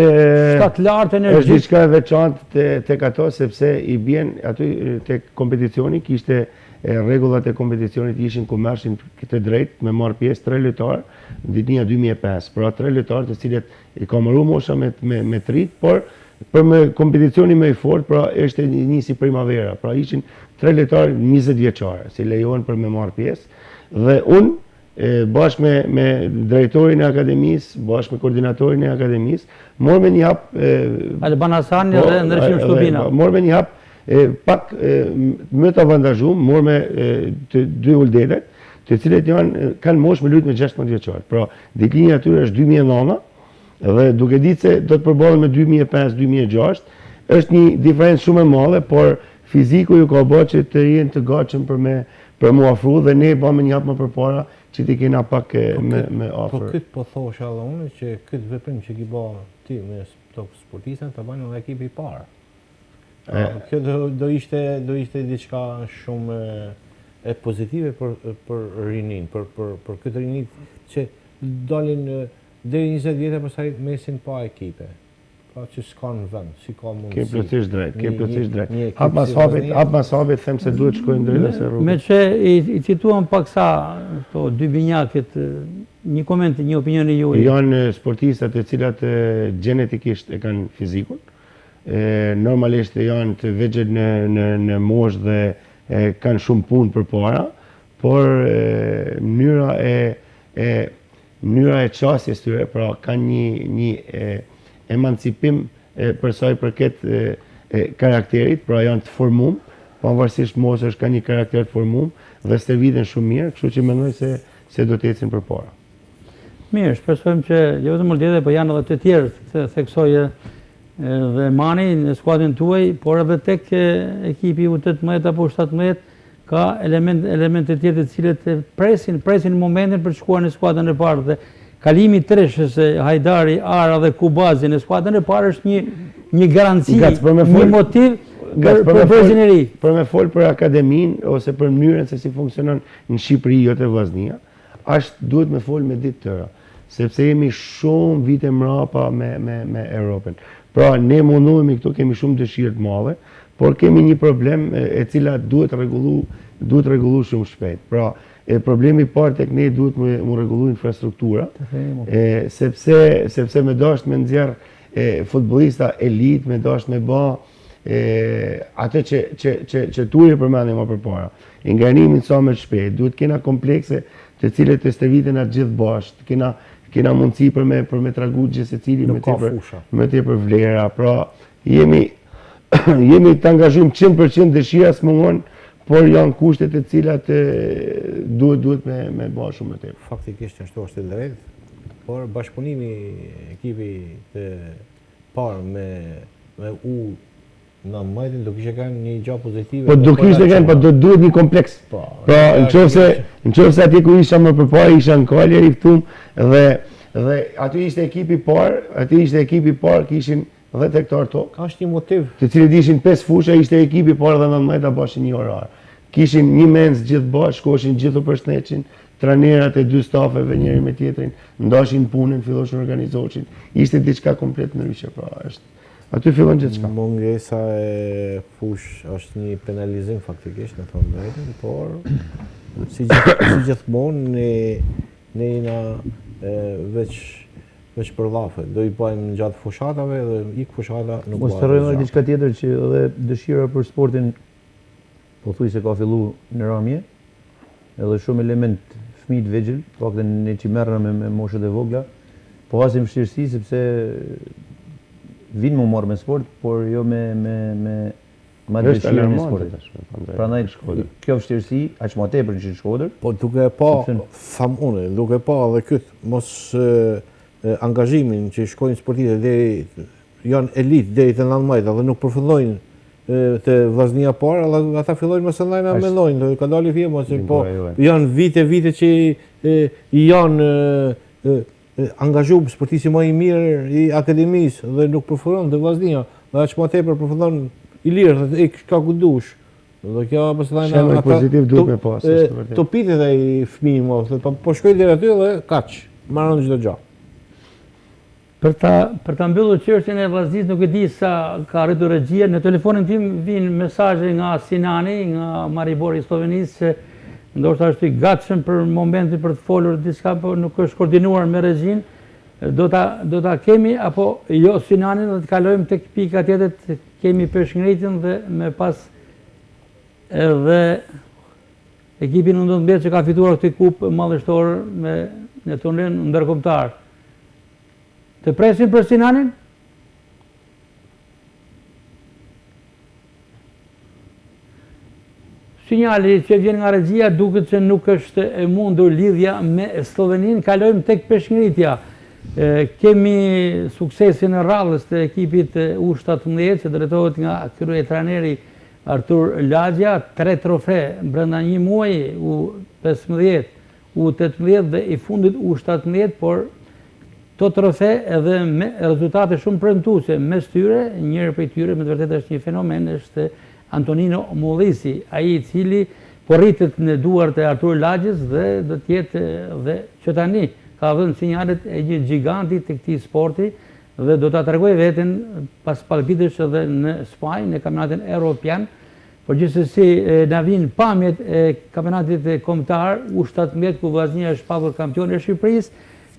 Shtat lartë energji. Është diçka e veçantë tek ato, sepse i bjen aty tek kompeticioni, kishte rregullat e kompeticionit ishin ku merrshin këtë drejt me marr pjesë 3 lojtarë në ditënia 2005. Pra 3 lojtarë të cilët i ka marrë mosha me trit, por për me kompeticioni më i fortë, pra është nisi primavera. Pra ishin 3 lojtarë 20 vjeçare, si lejohen për me marr pjesë. Dhe unë, bashkë me drejtorin e akademisë, bashkë me koordinatorin e akademisë, morë me një hap... Alban Hasani dhe Ndërshim Shtubina. Morë me një hap pak më të avantazhuar, morë me të dy uldetet, të cilët kanë moshë me luajtur me 16 vjeçar. Pra, ditëlinja atyre është 2009, dhe duke ditë se do të përballen me 2005-2006, është një diferencë shumë e madhe, por fiziku ju ka bërë që të jenë të gatshëm për mu afru, dhe ne bëmë një hap më përpara që ti kena pak me afër. Po këtë po thosha edhe unë që këtë veprim që ki ba ti me sportistën të banë edhe ekipi i parë. Kjo do ishte diçka shumë e pozitive për rinin, për këtë rinit që dalin deri 20 vjetë pastaj mesin pa ekipe. Pra që s'ka në vend, si ka mundësi. Ke plotësisht drejt. Hap mas hapit, them se duhet shkojnë drejt se rrugë. Me që i cituam paksa këto dy binjakët, një koment, një opinion e juaj. Janë sportistat e cilat genetikisht e kanë fizikun, normalisht janë të vegjël në moshë dhe kanë shumë punë përpara, por mënyra e qasjes tyre, pra kanë një emancipim për sa i përket karakterit, pra janë të formum, pavarësisht moshës ka një karakter të formum dhe stërviten shumë mirë, kështu që mendoj se do të ecin përpara. Mirë, shpresojmë që jo vetëm Uldetaj, po janë edhe të tjerë, të theksoje dhe Mani në skuadrën tuaj, por edhe tek ekipi U18 apo U17 ka elemente tjetër të cilët presin momentin për të shkuar në skuadrën e parë dhe kalimi treshës Hajdari, Ara dhe Kubazi në skuadrën e parë është një garanci, një motiv për brezin e ri. Për me fol për akademin ose për mënyrën se si funksionon në Shqipëri jo te Vllaznia, duhet me fol me ditë tëra, sepse jemi shumë vite mrapa me Europën. Pra ne mundohemi këtu, kemi shumë dëshirë të madhe, por kemi një problem e cila duhet rregullu shumë shpejt. Pra problemi i parë tek ne duhet mu rregullu infrastruktura, sepse me dasht me nxjerr futbollista elit, me dasht me bë atë që tu i përmendim më përpara. Ingarnimin sa më shpejt, duhet kena komplekse të cilët të stërviten atë gjithë bashkë, kena mundësi për me tragu gjithë secili me tepër vlera. Pra jemi të angazhuar 100% dëshira s'mungon, por janë kushtet e cilat duhet me bërë shumë më tepër. Faktikisht ashtu është e drejtë, por bashkëpunimi ekipi të parë me U19 do kishte kanë një gjë pozitive. Po do kishte kanë, po do duhet një kompleks. Pra nëse atje ku isha më përpara isha në Kaleri ftum dhe aty ishte ekipi i parë, kishin 10 hektar tokë. Ka është një motiv. Të cilët ishin 5 fusha, ishte ekipi i parë dhe 19 bashkë një orar. Kishin një mens gjithë bashkë, shkoshin gjithë përshëndetjen, trajnerat e dy stafeve njëri me tjetrin, ndashin punën, filloshin organizoheshin. Ishte diçka komplet ndryshe, pra është. Aty fillon gjithçka. Mungesa e fush është një penalizim faktikisht në thonë drejtën, por si gjithmonë ne jena veç për llafe. Do i bëjmë gjatë fushatave dhe ik fushata nuk mos harrojmë diçka tjetër që edhe dëshira për sportin pothuajse ka filluar në ramje, edhe shumë element fëmijë vegjël, paktën ne që merrem me moshët e vogla, po hasim vështirësi sepse vinë më marrë me sport, por jo me dëshirën e sportit. Prandaj kjo vështirësi, aq më tepër në Shkodër. Po duke pa edhe këtë mos angazhimin që shkojnë sportistët deri janë elit deri te 19 dhe nuk përfundojnë te Vllaznia parë, ata fillojnë mos ndajna mendojnë, ka dalë fije mos po janë vite që janë angazhuar sportisti më i mirë i akademisë dhe nuk përfundon te Vllaznia, dhe aq më tepër përfundon i lirë dhe ka ku dush. Dhe kjo pastaj ata pozitiv duhet me pas. Topitet ai fëmijë mos, po shkoj deri aty dhe kaç, marrën çdo gjë. Për ta mbyllur çështjen e Vllaznisë, nuk e di sa ka arritur regjia. Në telefonin tim vijnë mesazhe nga Sinani, nga Maribori i Slovenisë, ndoshta është i gatshëm për momentin për të folur diçka, por nuk është koordinuar me regjin. Do ta kemi apo jo Sinanin dhe të kalojmë tek pika tjetër, kemi peshngritjen dhe me pas edhe ekipin U19 që ka fituar këtë kupë madhështor në turnen ndërkombëtar. Të presin për Sinanin? Sinjali që vjen nga regjia duket se nuk është e mundur lidhja me Sloveninë. Kalojmë tek peshngritja. Kemi suksesin e rradhës të ekipit U17 që drejtohet nga kryetrajneri Artur Lagja, 3 trofe brenda një muaji, U15, U18 dhe i fundit U17, por to trofe edhe me rezultate shumë premtuese mes tyre. Njëri prej tyre me të vërtetë është një fenomen, është Antonino Mullisi, ai i cili po rritet në duart e Artur Lagjës dhe do të jetë dhe që tani ka dhënë sinjalet e një giganti të këtij sporti dhe do ta tregoj veten pas pak ditësh edhe në Spanjë në kampionatin evropian. Por gjithsesi na vijnë pamjet e kampionatit kombëtar U17 ku Vllaznia është padur kampion e Shqipërisë.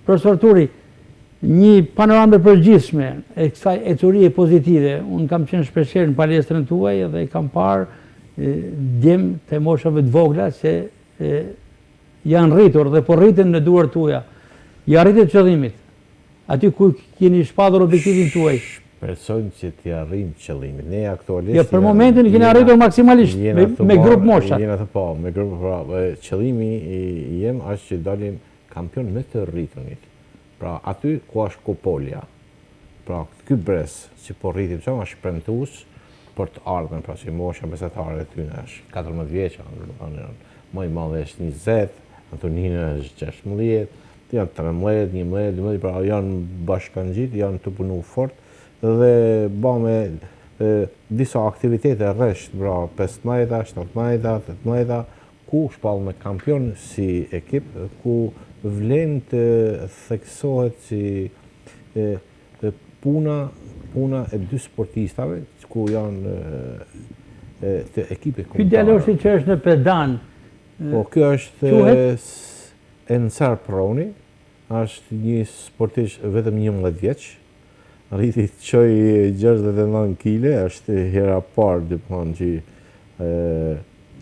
Profesor Turi, një panoramë e përgjithshme e kësaj ecurie pozitive. Unë kam qenë shpeshherë në palestrën tuaj dhe kam parë djem të moshave të vogla që janë rritur dhe po rriten në duart tuaja. Ja rritet qëllimit. Aty ku keni shpadur objektivin tuaj. Shpresojmë që t'i arrijmë qëllimin. Ne aktualisht jo, për momentin keni arritur maksimalisht me grup mosha. Me grup pra, qëllimi jem është që dalim kampion me të rritunit. Pra aty ku është Kopolja. Pra ky brez që po rritim çfarë është premtues, për të ardhmen, pra që mosha mesatare ty është 14 vjeqa, më i madhe është 20, Antonina është 16, janë 13, 11, 12, pra janë bashkangjit, janë të punu fort dhe ba me disa aktivitete rresht, pra 15, 17, 18, ku shpall me kampion si ekip, ku vlen të theksohet si puna e dy sportistave, ku janë të ekipit kombëtar. Ky djaloshi që është në Pedan. Po, kjo është Ensar Proni, është një sportist vetëm 11 vjeç, arriti të qoj 69 kg, është hera parë që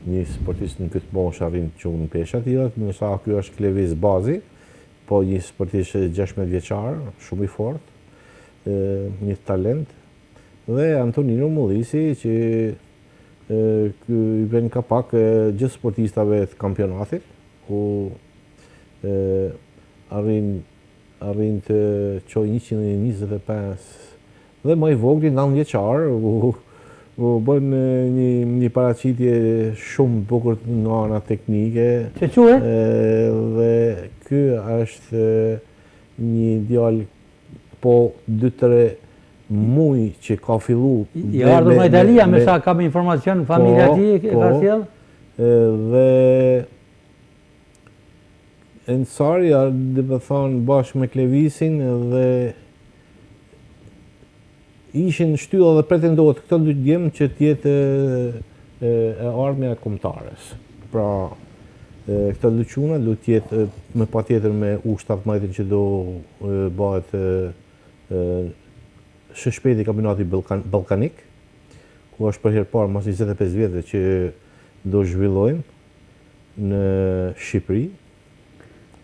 një sportist në këtë moshë arrin të qunë pesha tjera, më sa kjo është Klevis Bazi, po një sportist 16 vjeçar, shumë i fort, një talent, dhe Antonino Mullisi që i vjen ka pak gjithë sportistave të kampionatit, ku arrin të qoj 125 dhe më i vogli 9 vjeçar, u bën një paraqitje shumë bukur nga ana teknike. Që quhet? Dhe ky është një djalë po 2-3 muj që ka fillu. I ardhur nga Italia, me sa kam informacion, familja ti e ka sjell? Dhe Ensari, dhe me thonë, bashkë me Klevisin dhe ishin shtylla dhe pretendohet këto dy djemë që t'jetë e ardhmja e kombëtares. Pra, këto dy çuna do t'jetë me patjetër me U17 që do bëhet së shpejti kampionati ballkanik, ku është për herë parë mas 25 vjetëve që do zhvillojnë në Shqipëri.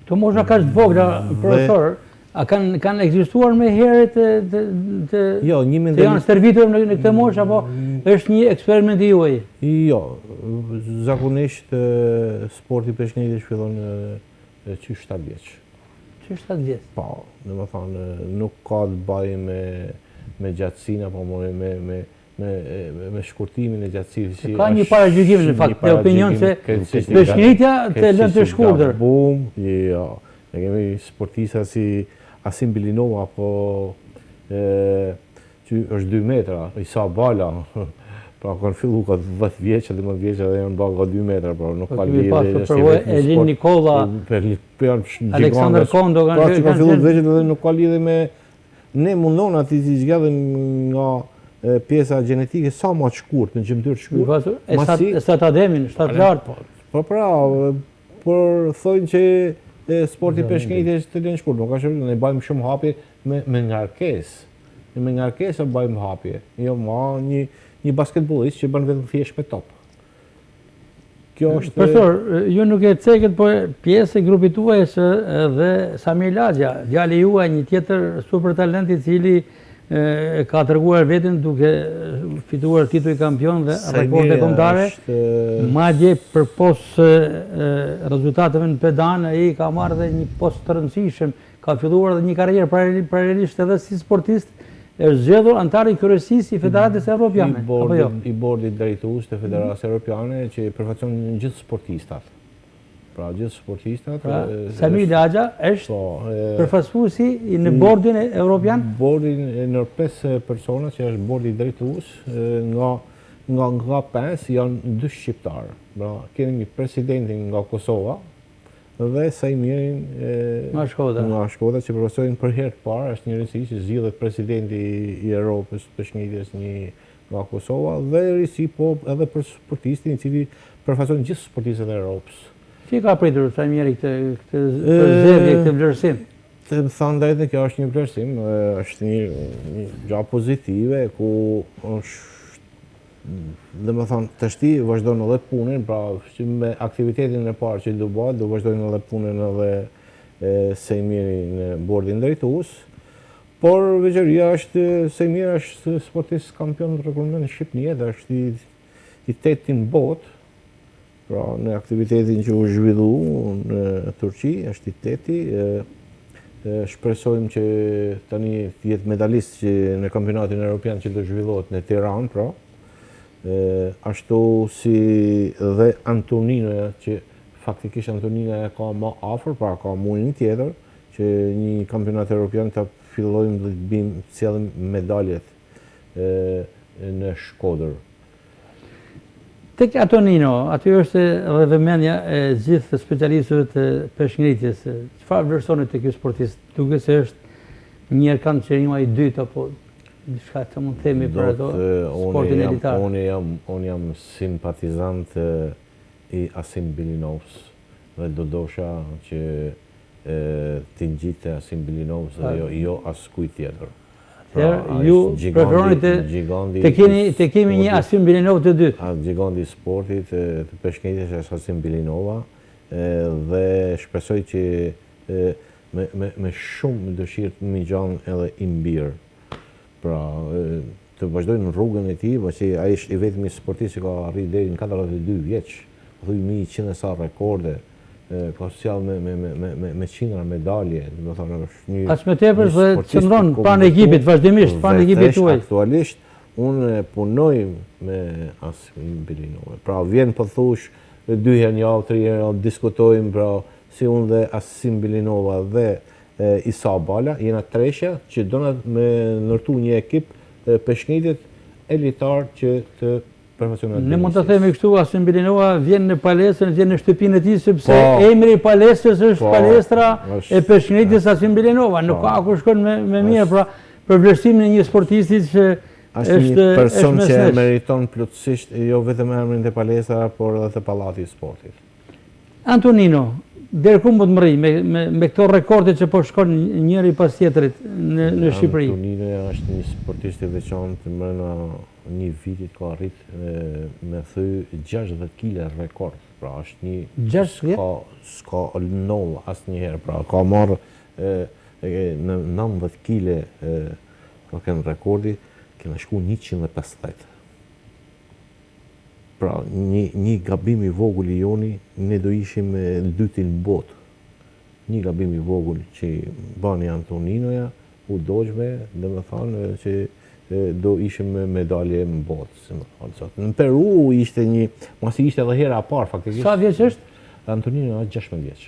Të mosha ka të vogla, profesor, a kanë ekzistuar me herët të janë servitur në këtë moshë, apo është një eksperiment i juaj? Jo, zakonisht sporti peshqenjtë fillon që 7 vjeç. Që 7 vjeç? Po, dhe më thonë, nuk ka të bëjë me gjatësinë, apo me shkurtimin e gjatësisë. Ka një paragjykim në fakt, në opinion se peshqenjtja të lënë të shkurtër. Jo, ne kemi sportista si Asim Bilinova, apo që është 2 metra, Isa Bala, pra kanë fillu ka 10 vjeqë, 11 vjeqë dhe janë baka 2 metra, pra nuk ka lidhje. Elin Nikola, Aleksandr Kondo, pra që kanë fillu veqët dhe nuk ka lidhje me ne mundon ati që zgjadhem nga pjesa genetike sa ma të shkurt, në gjymtyr të shkurt. E Statademin, shtatë lartë. Po pra, por thojnë që sporti peshqenjtë është të lënë shkurt, nuk ka shumë, ne bajmë shumë hapje me ngarkesë. Me ngarkesë bajmë hapje, jo ma një basketbolist që bën vetëm thjesht me top. Kjo është... Profesor, ju nuk e cekët, po pjesë e grupit tuaj dhe Samir Laxha, djali juaj, një tjetër super talent i cili ka treguar veten duke fituar titull kampion dhe rekorde kombëtare. Madje përpos rezultateve në Pedan, ai ka marrë dhe një post të rëndësishëm, ka filluar dhe një karrierë paralelisht edhe si sportist, është zgjedhur antar i kryesisë i Federatës Evropiane. I bordit drejtues të Federatës Evropiane që përfaqëson gjithë sportistat. Pra gjithë sportistat. Samir Laxha është përfaqësuesi në bordin evropian? Bordin nër 5 persona që është bordi drejtues, nga 5 janë 2 shqiptarë. Pra kemi një presidentin nga Kosova dhe Sajmirin nga Shkoda që përfaqësojnë për herë të parë, është një risi që zgjidhet presidenti i Europës peshqenjtjes nga Kosova dhe risi po edhe për sportistin i cili përfaqëson gjithë sportistët e Europës. Si ka pritur Sajmiri këtë zgjedhje, këtë vlerësim? Të më thënë drejtën, kjo është një vlerësim, është një gjë pozitive, ku është, dhe më thënë, të shti vazhdojnë edhe punën, pra me aktivitetin e parë që do bëhet, do vazhdojnë edhe punën edhe Sajmiri në bordin drejtues, por veçëria është, Sajmiri është sportist kampion të rekorduar në Shqipëni, dhe është i 8 në botë, pra në aktivitetin që u zhvillu në Turqi, është i 8. Shpresojmë që tani të jetë medalist që në kampionatin evropian që do zhvillohet në Tiranë, pra, ashtu si dhe Antoninoja, që faktikisht Antoninoja ka më afër, pra ka muajin tjetër, që një kampionat evropian të fillojmë dhe të cilëm medaljet në Shkodër. Tek Antonino, aty është edhe vëmendja e gjithë specialistëve të peshngritjes. Çfarë vlerësoni tek ky sportist? Duke se është një erkan qërima i dytë, apo diçka të mund të themi për ato sportin elitar? Unë jam simpatizant i Asim Bilinovs dhe do dosha që të ngjite Asim Bilinovs dhe jo as kujt tjetër. Ju preferoni të kemi një Asim Bilinov të dytë? Gjiganti i sportit të peshngritjes është Asim Bilinova dhe shpresoj që me shumë dëshirë të migjon edhe i mbirë. Pra, të vazhdojnë në rrugën e tij, që ai është i vetmi sportist që ka arritur deri në 42 vjeç, thuj 100 sa rekorde, ka sjell me qindra medalje, do të thonë është një. Aq më tepër se qëndron pranë ekipit vazhdimisht, pranë ekipit tuaj. Aktualisht unë punoj me Asim Bilinova. Pra vjen pothuajse 2 herë në javë, 3 herë në javë, diskutojmë, pra si unë dhe Asim Bilinova dhe Isa Bala, jena treshja që dona me ndërtu një ekip peshngritit elitar që të perfekcionojë. Ne mund të themi kështu, Asim Bilinova vjen në palestër, vjen në shtëpinë e tij, sepse emri i palestrës është palestra e peshngritjes Asim Bilinova. Nuk ka ku shkon me mirë, pra për vlerësimin e një sportisti që është një person që meriton plotësisht jo vetëm emrin e palestra, por edhe të pallati i sportit. Antonino, deri ku mund të mërri me këto rekorde që po shkon njëri pas tjetrit në Shqipëri? Antonino është një sportist i veçantë, brenda një vitit ka arrit me thy 60 kg rekord. Pra është një 60? S'ka nol asnjëherë, pra ka marrë në 90 kg ka kënë rekordi, kena shku 150. Pra, një gabim i vogël i joni, ne do ishim dytin në botë. Një gabim i vogël që bani Antoninoja, u dojshme, dhe me thanë që do ishim me medalje në botë. Në Peru ishte një, masi ishte edhe hera parë, faktikisht. Sa vjeç është? Antoninoja 16 vjeç.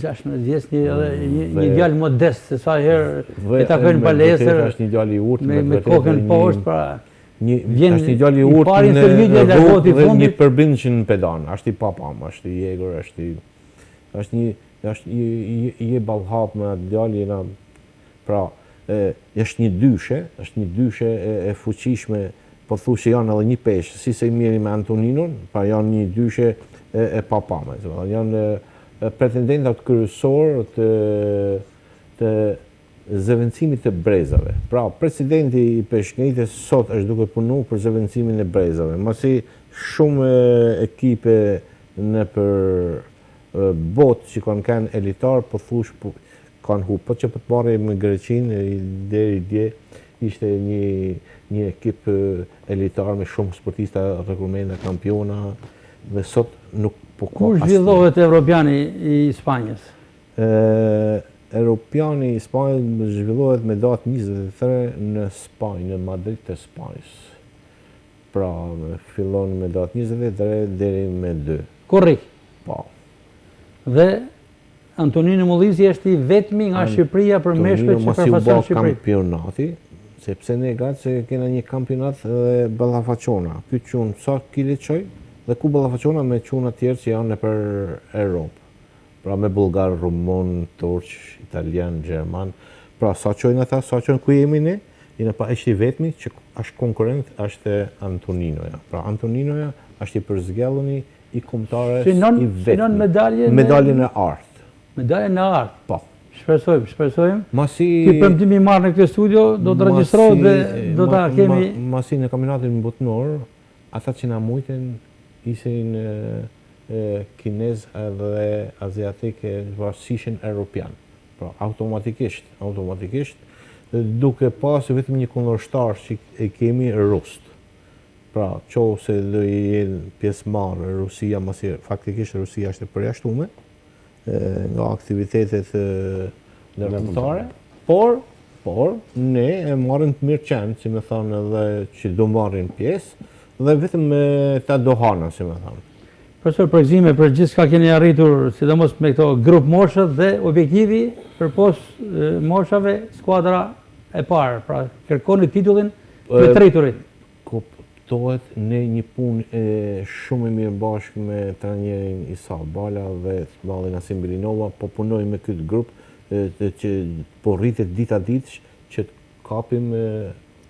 16 vjeç, një djalë modest, se sa herë e takojnë palestër, është një djalë i urtë, me kokën poshtë, pra. Është një djalë i urtë në rrugë dhe një përbindshëm në pedan. Është i papam, është i egër, është i ballhap me atë djalë, pra është një dyshe e fuqishme, po thuaj se janë edhe një peshë, si se i mirë me Antoninon, pra janë një dyshe e papame. Janë pretendentat kryesor të zëvendësimit të brezave. Pra, presidenti i peshngritjes sot është duke punu për zëvendësimin e brezave. Masi shumë ekipe në për botë që kanë elitar, po thush kanë hu. Po që po të marrë me Greqinë, deri dje ishte një ekip elitar me shumë sportista, rekormenda, kampiona, dhe sot nuk po ka. Ku zhvillohet Evropiani i Spanjës? Europiani i Spanjës zhvillohet me datë 23 në Spanjë, në Madrid të Spanjës. Pra, fillon me datë 23 deri me 2. Korrekt. Po. Dhe Antonino Mullisi është i vetmi nga Shqipëria për meshkujt që përfaqëson Shqipërinë. Kampionati, sepse ne gatë se kena një kampionat dhe ballafaqona. Ky çun sa kile çoj dhe ku ballafaqona me çuna tjerë që janë për Europë. Pra me bulgar, rumon, turq, italian, gjerman. Pra sa qojnë ata, sa qojnë ku jemi ne, pa është i vetmi që është konkurent, është Antoninoja. Pra Antoninoja është i përzgjellëni i kombëtares i vetmi. Sinon medaljen e artë. Medaljen e artë? Po. Shpresojmë. Ky premtim i marrë në këtë studio do të regjistrohet dhe do ta kemi. Masi në kampionatin botëror, ata që na mujten ishin kinez dhe aziatike sishen europian. Pra, automatikisht, duke pasur vetëm një kundërshtar që e kemi rust. Pra, qose do jenë pjesëmarrë Rusia, masi faktikisht Rusia është e përjashtuar nga aktivitetet ndërkombëtare, por ne e marrim të mirë qenë, që më thonë edhe që do marrin pjesë, dhe vetëm me ta dohana, si më thamë. Profesor, përgëzime për gjithë ka keni arritur, sidomos me këto grup moshët dhe objektivi për pos moshave skuadra e parë, pra kërkoni titullin me trejturit. Kuptohet në një punë shumë e mirë bashkë me trajnerin Isa Bala dhe Mallin Asim Bilinova, po punoj me këtë grup që po rritet dita ditësh që të kapim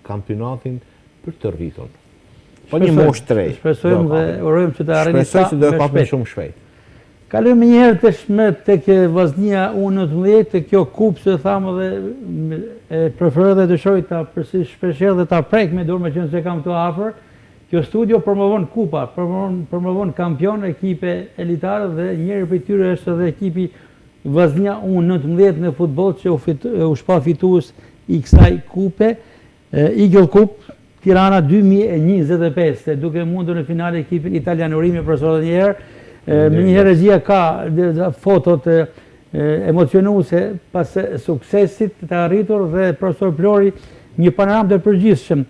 kampionatin për të rritur. Po një moshë të re. Shpresojmë dhe urojmë që të arrini sa që do e kapim shumë shpejt. Kalojmë njëherë tashmë tek vllaznia U19, te kjo kupë që thamë dhe e preferoj dhe dëshiroj ta përsëris shpeshherë dhe ta prek me dorë, meqenëse kam këtu afër. Kjo studio promovon kupa, promovon kampion, ekipe elitare dhe njëri prej tyre është edhe ekipi vllaznia U19 në futboll që u shpa fitues i kësaj kupe, Eagle Cup Tirana 2025, duke mundur në finale ekipin italian. Urime profesor edhe njëherë. Me njëherë regjia ka fotot emocionuese pas suksesit të arritur dhe profesor Plori një panoram të përgjithshëm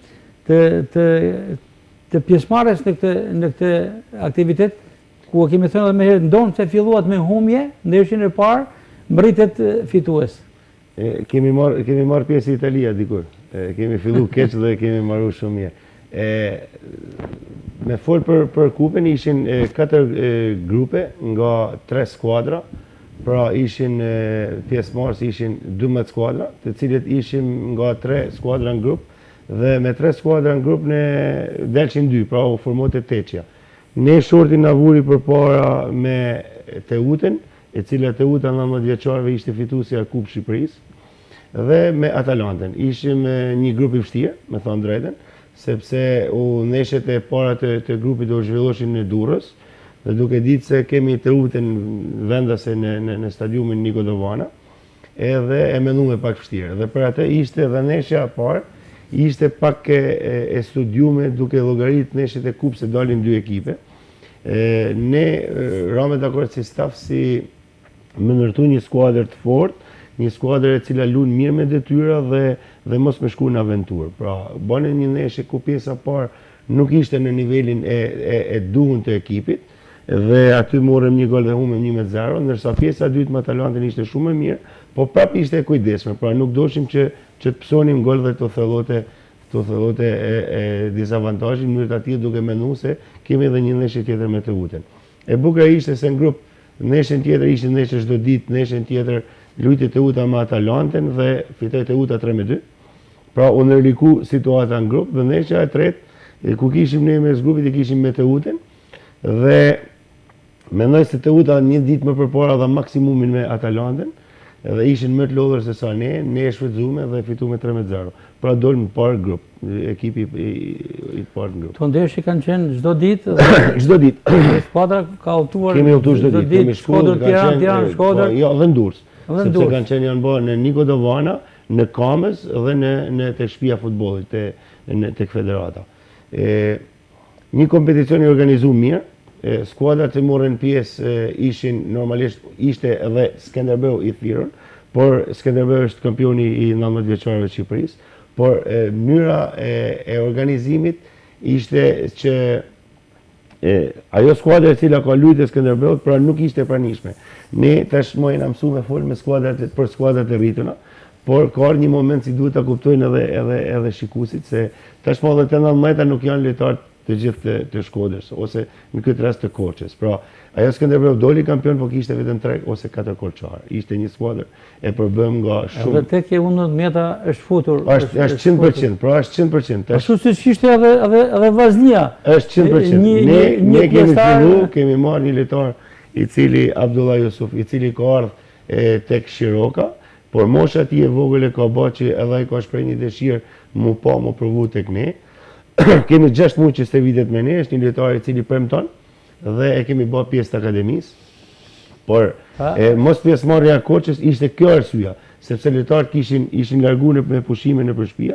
të pjesëmarrjes në këtë aktivitet, ku kemi thënë edhe më herë, ndonë se filluat me humje, ndeshjen e parë mbërritet fitues. Kemi marrë pjesë Italia dikur. Kemi fillu keq dhe kemi marru shumë mirë. Me folë për kupen ishin 4 grupe nga 3 skuadra, pra ishin pjesëmarrës ishin 12 skuadra, të cilët ishim nga 3 skuadra në grup, dhe me 3 skuadra në grup ne delshin 2, pra u formote teqja. Ne shorti na vuri përpara me Teutën, e cila Teuta 19 vjeçarëve ishte fituesja e Kupës Shqipërisë, dhe me Atalantën. Ishim një grup i vështirë, me thonë drejten, sepse neshjet e para të grupit do zhvilloshin në Durrës, dhe duke ditë se kemi Teutën vendase në stadiumin Niko Dovana, edhe e menduam pak vështirë. Dhe për atë ishte dhe neshja e parë, ishte pak e studiume duke llogarit neshjet e kupës se dalin 2 ekipe. Ne rame dakord si staf si më ndërtu një skuadër të fortë, një skuadër e cila lun mirë me detyra dhe mos me shku në aventurë. Pra, bane një neshje ku pjesa parë nuk ishte në nivelin e duhur të ekipit, dhe aty morëm një gol dhe humëm 1-0, ndërsa pjesa dytë me Atalantin ishte shumë e mirë, po prap ishte e kujdesme, pra nuk doshim që të pësonim gol dhe të thellote disavantazhin, në mënyrë atje duke menduar se kemi edhe një neshje tjetër me Teutën. E bukur ishte se në grup neshjen tjetër ishte neshje çdo ditë, neshjen tjetër lujti Teuta me Atalantin dhe fitoi Teuta 3-2. Pra u ndërliku situata në grup, dhe neshja e tretë ku kishim ne mes grupit i kishim me Teutën, dhe mendoj se Teuta një ditë më përpara dha maksimumin me Atalantin, dhe ishin më të lodhur se sa ne e shfrytzuam dhe fituam 3-0. Pra dolëm parë grup, ekipi i parë në grup. Këto ndeshje kanë qenë çdo ditë? Çdo ditë. Skuadra ka udhëtuar. Kemi udhëtuar çdo ditë. Kemi shkuar Tiranë, Shkodër. Jo, dhe në Durrës. Sepse kanë qenë janë bërë në Niko Dovana, në Kamës dhe në tek shtëpia e futbollit tek federata. Një kompeticion i organizuar mirë. Skuadrat që morën pjesë ishin normalisht ishte edhe Skënderbeu i thirrur, por Skënderbeu është kampioni i 19 vjeçarëve të Shqipërisë, por mënyra e organizimit ishte që ajo skuadra e cila ka luajtur Skënderbeut, pra nuk ishte e pranishme. Ne tashmë na mësuam me fol me për skuadrat e rrituna, por ka një moment si duhet ta kuptojnë edhe shikuesit se tashmë edhe të 19 nuk janë lojtarë të gjithë të Shkodrës, ose në këtë rast të Korçës. Pra, ajo Skënderbeu doli kampion, po kishte vetëm 3 ose 4 korçarë. Ishte një skuadër e përbëm nga shumë. Edhe tek e U19 është futur. Është 100%, pra është 100%. Ashtu siç ishte edhe vllaznia. Është 100%. Ne kemi filluar, kemi marrë një lojtar i cili Abdullah Yusuf, i cili ka ardhur tek Shiroka, por mosha e tij e vogël e ka bërë që edhe ai ka shprehur një dëshirë mu provu tek ne. Kemi 6 muaj që vitet me ne, është një lojtar i cili premton dhe e kemi bërë pjesë të akademisë. Por mos pjesëmarrja e Korçës ishte kjo arsyeja, sepse lojtarët ishin larguar me pushime nëpër shtëpi.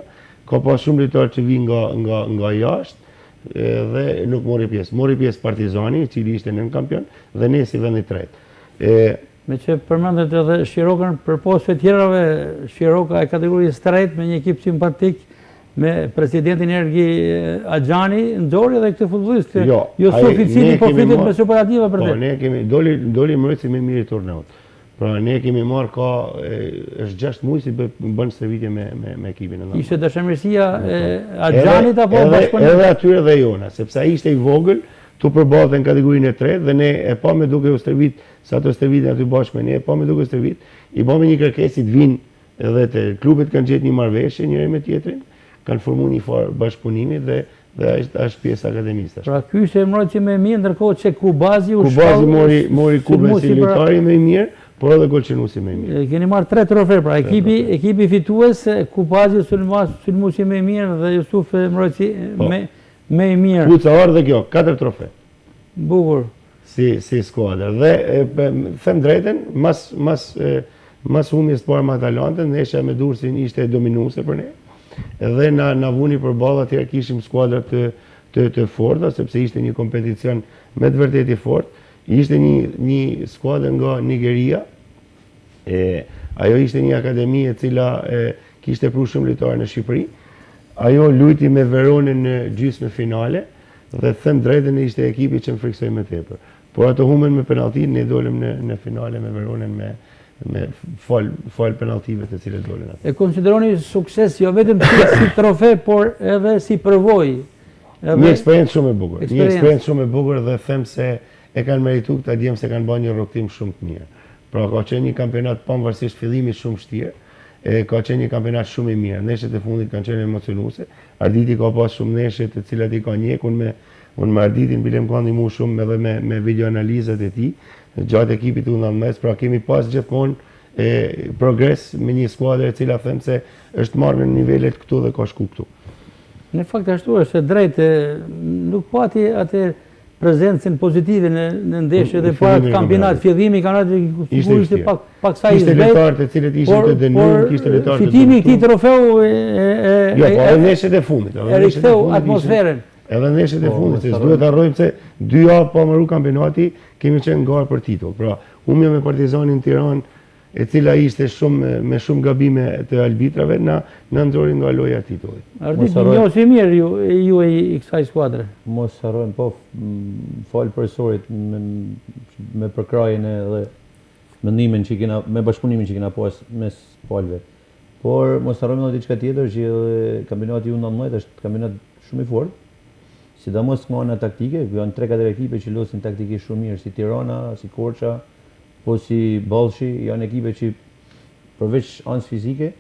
Ka pas shumë lojtarë që vinë nga jashtë dhe nuk mori pjesë. Mori pjesë Partizani, i cili ishte nën kampion, dhe ne si vendi i tretë. Me që përmendet edhe Shirokën, përposë të tjerave, Shiroka e kategorisë tretë me një ekip simpatik, me presidentin Ergi Axhani nxori dhe këtë futbollistë. Jo, suficiti, po flitet me superlativa për te. te. Po, ne kemi doli mbrojtësi më mirë i turneut. Pra ne kemi marrë është 6 muaj si bën stërvitje me ekipin e ndër. Ishte dashamirësia e Axhanit apo bashkëpunimi? Edhe atyre dhe jona, sepse ai ishte i vogël, tu përballte në kategorinë e tretë dhe ne e pa me duke u stërvit, sa ato stërvitin aty bashkë me ne, e pa me duke u stërvit, i bëmë një kërkesë të vinë edhe të klubet kanë gjetë një marrëveshje njëri me tjetrin, kanë formuar një farë bashkëpunimi dhe është pjesë akademisë. Pra ky ishte mbrojtësi më i mirë, ndërkohë që Kubazi mori kubën si lojtari më i mirë, por edhe golçenuesi më i mirë. Keni marrë 3 trofe, pra ekipi fitues, Kubazi sulmuesi më i mirë dhe Jusuf mbrojtësi më i mirë. Futsar dhe kjo, 4 trofe. Bukur. Si skuadër. Dhe them drejten, mas humjes parë me Atalantën, nesha me Durrësin ishte dominuese për ne. Dhe na vuni përballë, atëherë kishim skuadra të forta, sepse ishte një kompeticion me të vërtetë i fortë. Ishte një skuadër nga Nigeria. Ajo ishte një akademi e cila kishte pru shumë lojtarë në Shqipëri. Ajo luajti me Veronën në gjysmë finale dhe them drejtën ishte ekipi që më friksoi më tepër. Por ato humën me penallti, ne dolëm në finale me Veronën me fal penalltive të cilët dolën atë. E konsideroni sukses jo vetëm si trofe, por edhe si përvojë. Një eksperiencë shumë e bukur. Një eksperiencë shumë e bukur dhe them se e kanë merituar këta djem se kanë bërë një rrugtim shumë të mirë. Pra ka qenë një kampionat pavarësisht fillimit shumë vështirë, ka qenë një kampionat shumë i mirë. Neshet e fundit kanë qenë emocionuese. Arditi ka pas shumë neshe të cilat i ka njekun unë me Arditin bilem ka ndihmu shumë edhe me videoanalizat e tij gjatë ekipit të U19, pra kemi pas gjithmonë progres me një skuadër e cila them se është marrë në nivelet këtu dhe ka shku këtu. Në fakt ashtu është drejt, nuk pati atë prezencën pozitive në ndeshje dhe para kampionat fillimi kampionatit ishte pak sa i ishte lojtarë të cilët ishin të dënuar, kishte lojtarë të fitimi i këtij trofeu jo, po edhe ndeshjet e fundit, riktheu atmosferën. Edhe ndeshjet e fundit, se duhet ta harrojmë se 2 javë pa marrë kampionati, kemi qenë garë për titull. Pra, humbja me Partizanin Tiranë, e cila ishte me shumë gabime të arbitrave, na nxori nga loja e titullit. Ardit njohësi mirë ju i kësaj skuadre. Mos harrojmë, po fal profesorit me përkrajjen edhe mendimin që kena, me bashkëpunimin që kena pas mes palëve. Por mos harrojmë edhe diçka tjetër, që kampionati U19 është kampionat shumë i fortë. Sidomos nga ana taktike, janë 3-4 ekipe që luajnë taktikisht shumë mirë, si Tirana, si Korça, po si Ballshi, janë ekipe që përveç anës fizike,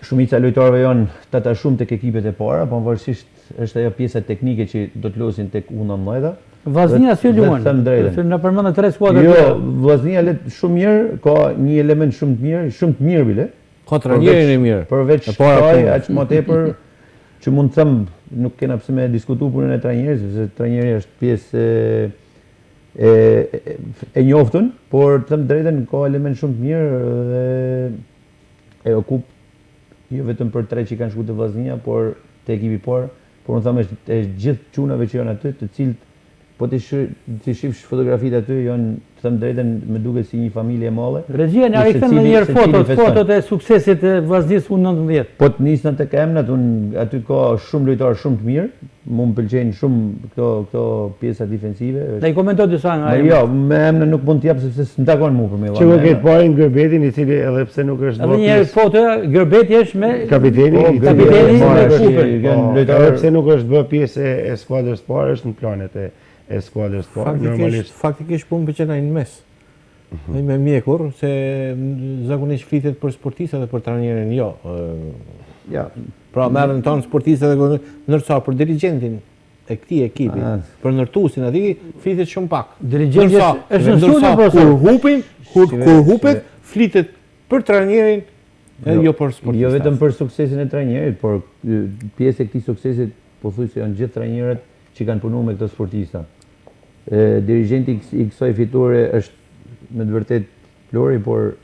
shumica e lojtarëve janë tata shumë tek ekipet e para, pavarësisht është ajo pjesa teknike që do të luajnë tek U19. Vllaznia si luan? Se na përmendën 3 skuadra. Jo, Vllaznia let shumë mirë, ka një element shumë të mirë bile. Ka trajnerin e mirë. Përveç kësaj, aq më tepër që mund të them, nuk kena pse me diskutu punën e trajnerit, sepse trajneri është pjesë e njoftun, por të them drejtën ka element shumë të mirë dhe e okup jo vetëm për 3 që kanë shkuar te Vllaznia, por te ekipi i parë, por unë them është gjithë çunave që janë aty, të cilët po ti shifsh fotografitë aty janë, të them drejtën, më duket si një familje e madhe. Regjia na rikthen në një fotot e suksesit të Vllaznisë U19. Po të nisën tek emrat, aty ka shumë lojtarë shumë të mirë. Mu më pëlqejnë shumë këto pjesa defensive. Ne i komentoj disa nga ai. Jo, me emra nuk mund të jap sepse s'm takon mua për me vënë. Çuhet këtë parin Gërbetin, i cili edhe pse nuk është bërë. Edhe një foto Gërbeti është me kapiteni me kupën. Edhe pse nuk është bërë pjesë e skuadrës parë, është në planet e skuadrës parë. Normalisht faktikisht punë pëlqen ai në mes. Ai me mjekur, se zakonisht flitet për sportistat dhe për trajnerin, jo. Ja, pra merren tonë sportistat dhe ndërsa për dirigjentin e këtij ekipi, për ndërtuesin aty flitet shumë pak. Dirigenti është në studio kur hupet, flitet për trajnerin e jo për sportistat. Jo vetëm për suksesin e trajnerit, por pjesë e këtij suksesit pothuajse janë gjithë trajnerët që kanë punuar me këto sportista. Dirigjenti i kësaj fitore është me të vërtet Flori, por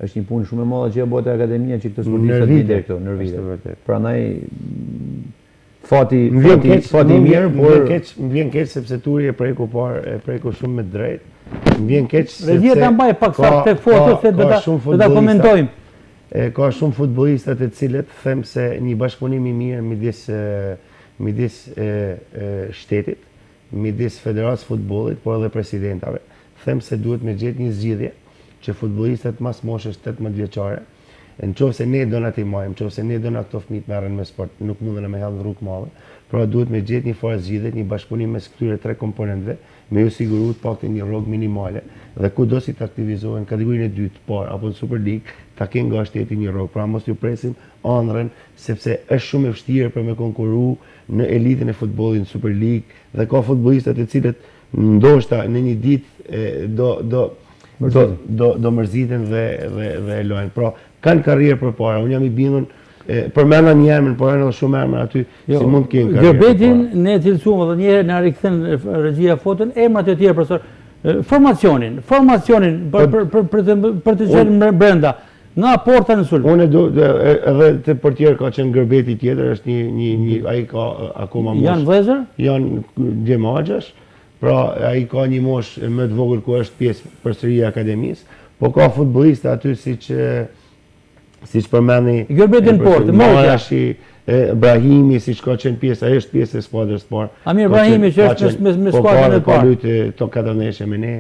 është një punë shumë e madhe që ja bëhet akademia që këto sportistat vinë këtu në vite. Prandaj fati mirë, por më vjen keq sepse Turi e preku shumë me drejt. Më vjen keq sepse Regjia ta mbaj pak sa tek foto se do ta komentojmë. ka shumë futbollistat të cilët them se një bashkëpunim i mirë midis shtetit, midis Federatës Futbollit, por edhe presidentave. Them se duhet me gjetë një zgjidhje që futbollistat mas moshës 18 vjeçare, në qoftë se ne do na timojmë, në qoftë se ne do na këto fëmijë merren me sport, nuk mundën me hellë në rrugë madhe, pra duhet me gjetë një farë zgjidhje, një bashkëpunim mes këtyre tre komponentëve, me ju siguru të paktën një rrogë minimale dhe kudo si të aktivizohen kategorinë e dytë, parë apo në Super League, ta kenë nga shteti një rrogë, pra mos ju presim ëndrrën, sepse është shumë e vështirë për me konkuru në elitën e futbollit në Super League dhe ka futbollistat të cilët ndoshta në një ditë do mërziten dhe lojnë. Pra, kanë karrierë përpara. Unë jam i bindur përmenda një emër, por edhe shumë emra aty si mund të kenë karrierë. Gërbetin ne cilësuam dhe njëherë na rikthen regjia foton emrat e tjerë profesor. Formacionin për të qenë brenda. Nga porta në sulm. Unë edhe të portier ka qenë Gërbeti tjetër, është një ai ka akoma moshë. Janë vëllezër? Janë djemaxhash. Pra ai ka një moshë më të vogël ku është pjesë përsëri e akademisë, po ka futbollistë aty siç përmendni Gërbeti në portë, Marashi, Brahimi, siç ka qenë pjesë, ai është pjesë e skuadrës parë. Amir Brahimi që është me skuadrën e parë. Ka luajtë to 4 ndeshje me ne.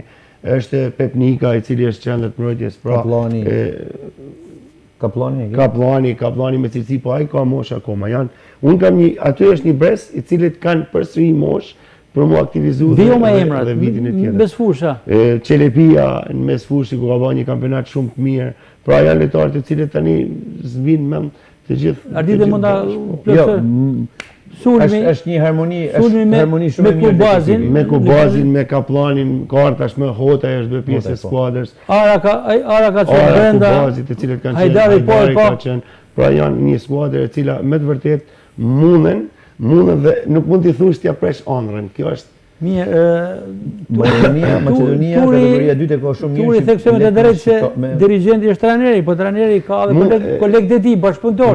Është Pepnika i cili është qendër të mbrojtjes, pra Kaplani me cilësi, po ai ka moshë akoma. Unë kam aty është një brez i cilit kanë përsëri moshë për mu aktivizu dhe vitin e tjetër. Mesfusha. Çelepia në mesfushi ku ka bërë një kampionat shumë të mirë. Pra janë lojtarë të cilët tani zbinë mend të gjithë. Ardite mund ta plotësoj. Sulmi është një harmoni shumë e mirë. Me Kubazin, me Kaplanin, kartash me Hota është bërë pjesë e skuadrës. Ara ka qenë brenda. Kubazit të cilët kanë qenë. Hajdari ka qenë. Pra janë një skuadër e cila me të vërtet mundën dhe nuk mund t'i thush t'ja presh ëndrrën. Kjo është mirë. Macedonia kategoria 2 ka shumë mirë. Turi theksojmë të drejtë se dirigjenti është trajneri, po trajneri ka edhe kolegët e tij bashkëpunëtor.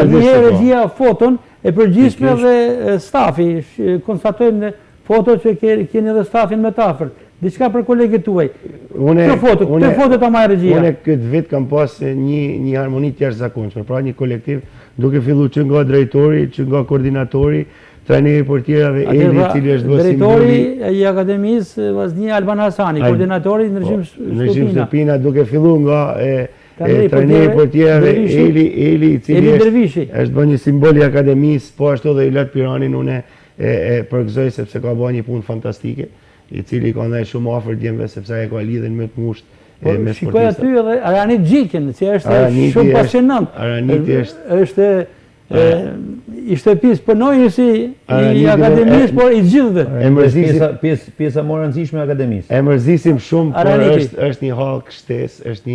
Njëherë regjia foton e përgjithshme dhe stafi konstatojmë foto që keni edhe stafin më të afërt. Diçka për kolegët tuaj. Këtë foto ta marrë regjia. Unë këtë vit kam pas një harmoni të jashtëzakonshme, pra një kolektiv duke filluar që nga drejtori, që nga koordinatori, trajneri portierave Eli, i cili është bërë drejtori i akademisë Vazni Alban Hasani, koordinatori në regjim Stupina, duke filluar nga trajneri portierave Eli, i cili është bërë një simbol i akademisë, po ashtu dhe Ilat Piranin unë e përgëzoj sepse ka bërë një punë fantastike, i cili ka ndaj shumë afër djemve sepse ai ka lidhjen me të ngushtë me sportistët. Shikoj aty edhe Aranit Gjikin, që është shumë pasionant. Araniti është i shtëpisë përnojësi i akademisë, por i gjithëve. Pjesa më e rëndësishme e akademisë. E mërzisim shumë, por është një hallk shtesë, është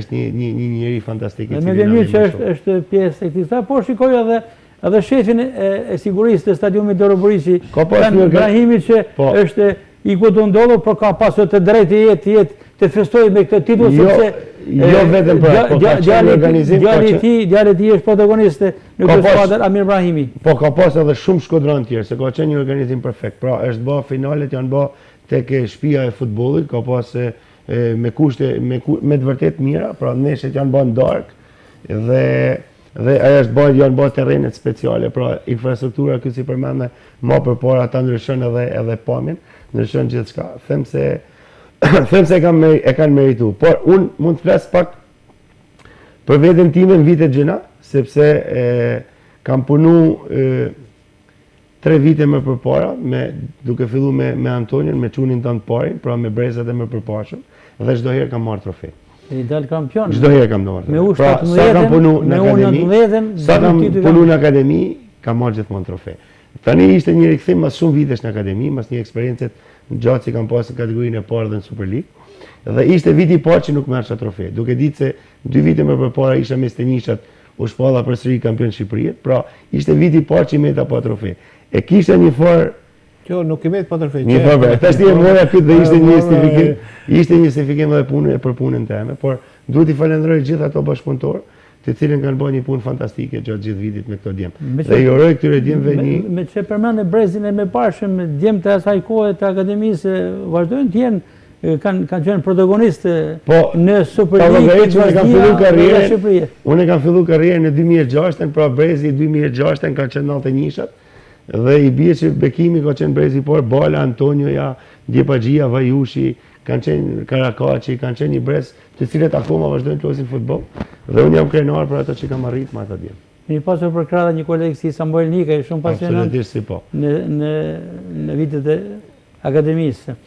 një njeri fantastik. Me vjen mirë që është pjesë e këtij, por shikoj edhe shefin e sigurisë të stadiumit Doroburiçi, Ibrahimi, që është i ku do ndodhur, por ka pasur të drejtë jetë të festojë me këtë titull, sepse jo vetëm pra, po ka qenë organizim. Djali i tij është protagonist në këtë skuadër, Amir Ibrahimi. Po ka pas edhe shumë shkodran tjerë, se ka qenë një organizim perfekt. Pra është bë finalet janë bë tek shtëpia e futbollit, ka pas me kushte me të vërtet mira, pra ndeshjet janë bën dark dhe ajo është janë bërë terrenet speciale, pra infrastruktura që si përmendë më përpara ata ndryshon edhe pamjen, ndryshon gjithçka. Them se e kanë meritu, por unë mund të flas pak për veten time në vitet gjëna, sepse kam punu 3 vite më përpara, duke filluar me Antonion, me çunin tonë të parin, pra me brezat e më përpashëm, dhe çdo herë kam marrë trofe. I dal kampion. Çdo herë kam marrë. Me U17, sa kam punu në akademi, kam marrë gjithmonë trofe. Tani ishte një rikthim mas shumë vitesh në akademi, mas një eksperiencë gjatë që kam pasur në kategorinë e parë dhe në Super League, dhe ishte viti i parë që nuk merrsha trofe. Duke ditë se 2 vite më përpara isha me Stenishat u shpalla përsëri kampion Shqipërisë, pra ishte viti i parë që meta pa trofe. E kisha një farë Kjo nuk i met pa trofe. Një farë. Tash ti e mora këtë dhe ishte një justifikim edhe për punën time, por duhet i falenderoj gjithë ato bashkëpunëtorë të cilën kanë bërë një punë fantastike gjatë gjithë vitit me këto djem. Dhe i uroj këtyre djemve një... Me që përmendë brezin e me parshëm, djemë të asaj kohë të akademisë vazhdojnë të jenë kanë qenë protagonistë në Super Superligë të Vazhdia. Unë kam filluar karrierën në 2006, pra brezi 2006 ka qenë 91-shat dhe i bie që bekimi ka qenë brezi por Bala, Antonioja, Djepagjia, Vajushi, kanë qenë Karakaçi, kanë qenë një brez të cilët akoma vazhdojnë të luajnë futboll dhe unë jam krenar për ato që kam arritur më ata djem. Një pasur për krahë një koleg si Samuel Nika, shumë pasionant në vitet e akademisë.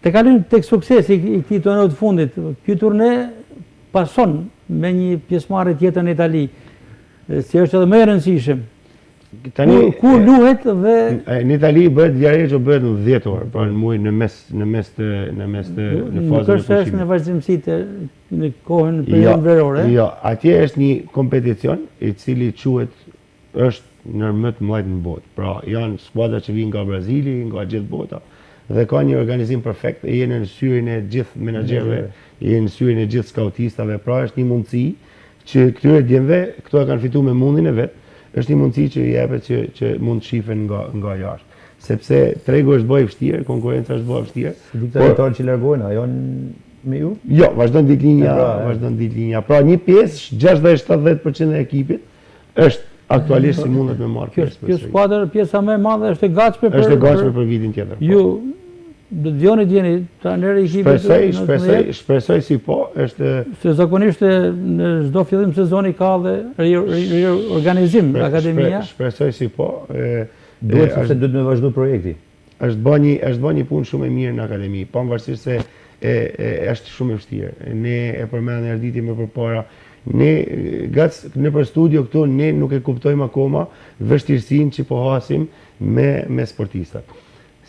Të kalojmë tek suksesi i këtij turneju të fundit. Ky turne pason me një pjesëmarrje tjetër në Itali, si është edhe më e rëndësishëm. Ku luhet dhe në Itali bëhet Viareggio bëhet në 10 orë, pra në muaj në mes të fazën e është në vazhdimsi në kohën e periudhën verore. Jo, atje është një kompeticion i cili është në më të mëdhtë në botë. Pra janë skuadra që vijnë nga Brazili, nga gjithë bota dhe ka një organizim perfekt, jenë në syrin e gjithë menaxherëve, jenë në syrin e gjithë skautistave, pra është një mundësi që këtyre djemve, këto e kanë fituar me mundin e vet. Është një mundësi që i jepet që mund të shifen nga jashtë. Sepse tregu është bëj vështirë, konkurenca është bëj vështirë. Dikta lojtarë që largohen, a janë me ju? Jo, vazhdon ditë linja. Pra një pjesë, 60-70% e ekipit, është aktualisht si mundet me marrë pjesë. Kjo skuadër, pjesa më e madhe është e gatshme për vitin tjetër. Ju do të vjoni t'jeni trajneri i ekipit. Shpresoj si po, është se zakonisht në çdo fillim sezoni ka dhe riorganizim akademia. Shpresoj si po. Duhet sepse duhet me vazhdu projekti. Është bën një punë shumë e mirë në akademi, pavarësisht se është shumë e vështirë. Ne e përmendëm erditi më përpara. Ne nëpër studio këtu ne nuk e kuptojmë akoma vështirësinë që po hasim me sportistat.